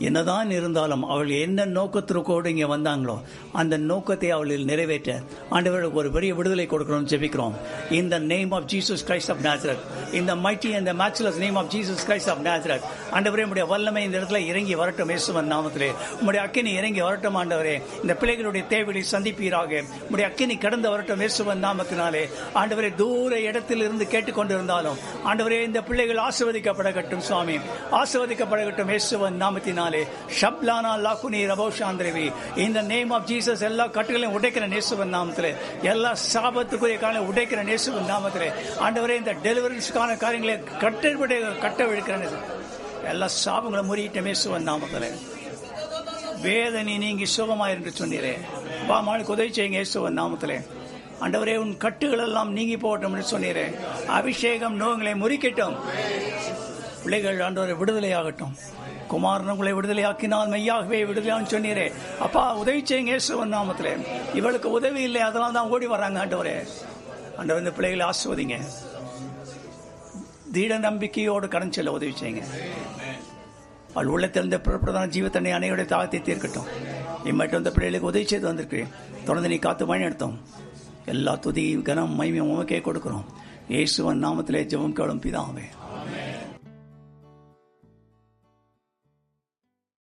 என்னதான் இருந்தாலும் அவள் என்ன நோக்கத்திற்கோடு இங்கே வந்தாங்களோ அந்த நோக்கத்தை அவளில் நிறைவேற்ற ஆண்டவர்களுக்கு ஒரு பெரிய விடுதலை கொடுக்கிறோம் ஜெபிக்கிறோம். In the name of Jesus Christ of Nazareth, in the mighty and the matchless name of Jesus Christ of Nazareth, ஆண்டவரே உம்முடைய வல்லமை இந்த இடத்துல இறங்கி வரட்டும் இயேசுவின் நாமத்திலே. உம்முடைய அக்கினி இறங்கி வரட்டும் ஆண்டவரே. இந்த பிள்ளைகளுடைய தேவைகளை சந்திப்பீராக. உம்முடைய அக்கினி கடந்து வரட்டும் இயேசுவின் நாமத்தினாலே. ஆண்டவரே தூர இடத்தில் இருந்து கேட்டுக்கொண்டிருந்தாலும் ஆண்டவரே இந்த பிள்ளைகள் ஆசீர்வதிக்கப்படட்டும் சுவாமி, ஆசீர்வதிக்கப்படட்டும் இயேசுவின் நாமத்தினாலே. ஷப்லானா லாகுனி ரபோஷாந்திரவி. இந்த நேம் ஆஃப் ஜீசஸ் எல்லா கட்டுகளையும் உடைக்கிற இயேசுவின் நாமத்திலே, எல்லா சாபத்துக்குரிய காரணம் உடைக்கிற இயேசுவின் நாமத்திலே. ஆண்டவரே இந்த டெலிவரன்ஸ்க்கான காரியங்களை கட்ட விழுக்கிற எல்லா சாபங்களை முறியிட்ட இயேசுவின் நாமத்திலே. வேதனை நீங்கி சுகமாயிரு என்று சொன்னீரே. பாமாளுக்கு உதவி செய்யுங்க இயேசுவின் நாமத்திலே. ஆண்டவரே உன் கட்டுகள் எல்லாம் நீங்கி போகட்டும் என்று சொன்னீரே. அபிஷேகம் நோய்களை முறிக்கட்டும். பிள்ளைகள் ஆண்டவரை விடுதலையாகட்டும். குமாரன் உங்களை விடுதலையாக்கினால் மெய்யாகவே விடுதலையான்னு சொன்னீரே. அப்பா உதவி செய்யுங்க இயேசுவின் நாமத்திலே. இவளுக்கு உதவி இல்லை, அதனால தான் ஓடி வர்றாங்க ஆண்டவரே. ஆண்டவர் இந்த பிள்ளைகளை ஆசீர்வதிங்க. தீட நம்பிக்கையோடு கடன் செல்ல உதவி செய்யுங்க. அவள் உள்ளத்திலிருந்து பிரதான ஜீவத்தன்னை அனைவருடைய தாகத்தை தீர்க்கட்டும். இம்மட்டும் இந்த பிள்ளைகளுக்கு உதவி செய்து வந்திருக்கிறேன். தொடர்ந்து நீ காத்து வழி நடத்தும். எல்லா துதி கனம் மகிமையும் உமக்கே கொடுக்கிறோம். இயேசுவின் நாமத்திலே ஜெபம் கேளும் பிதாவே.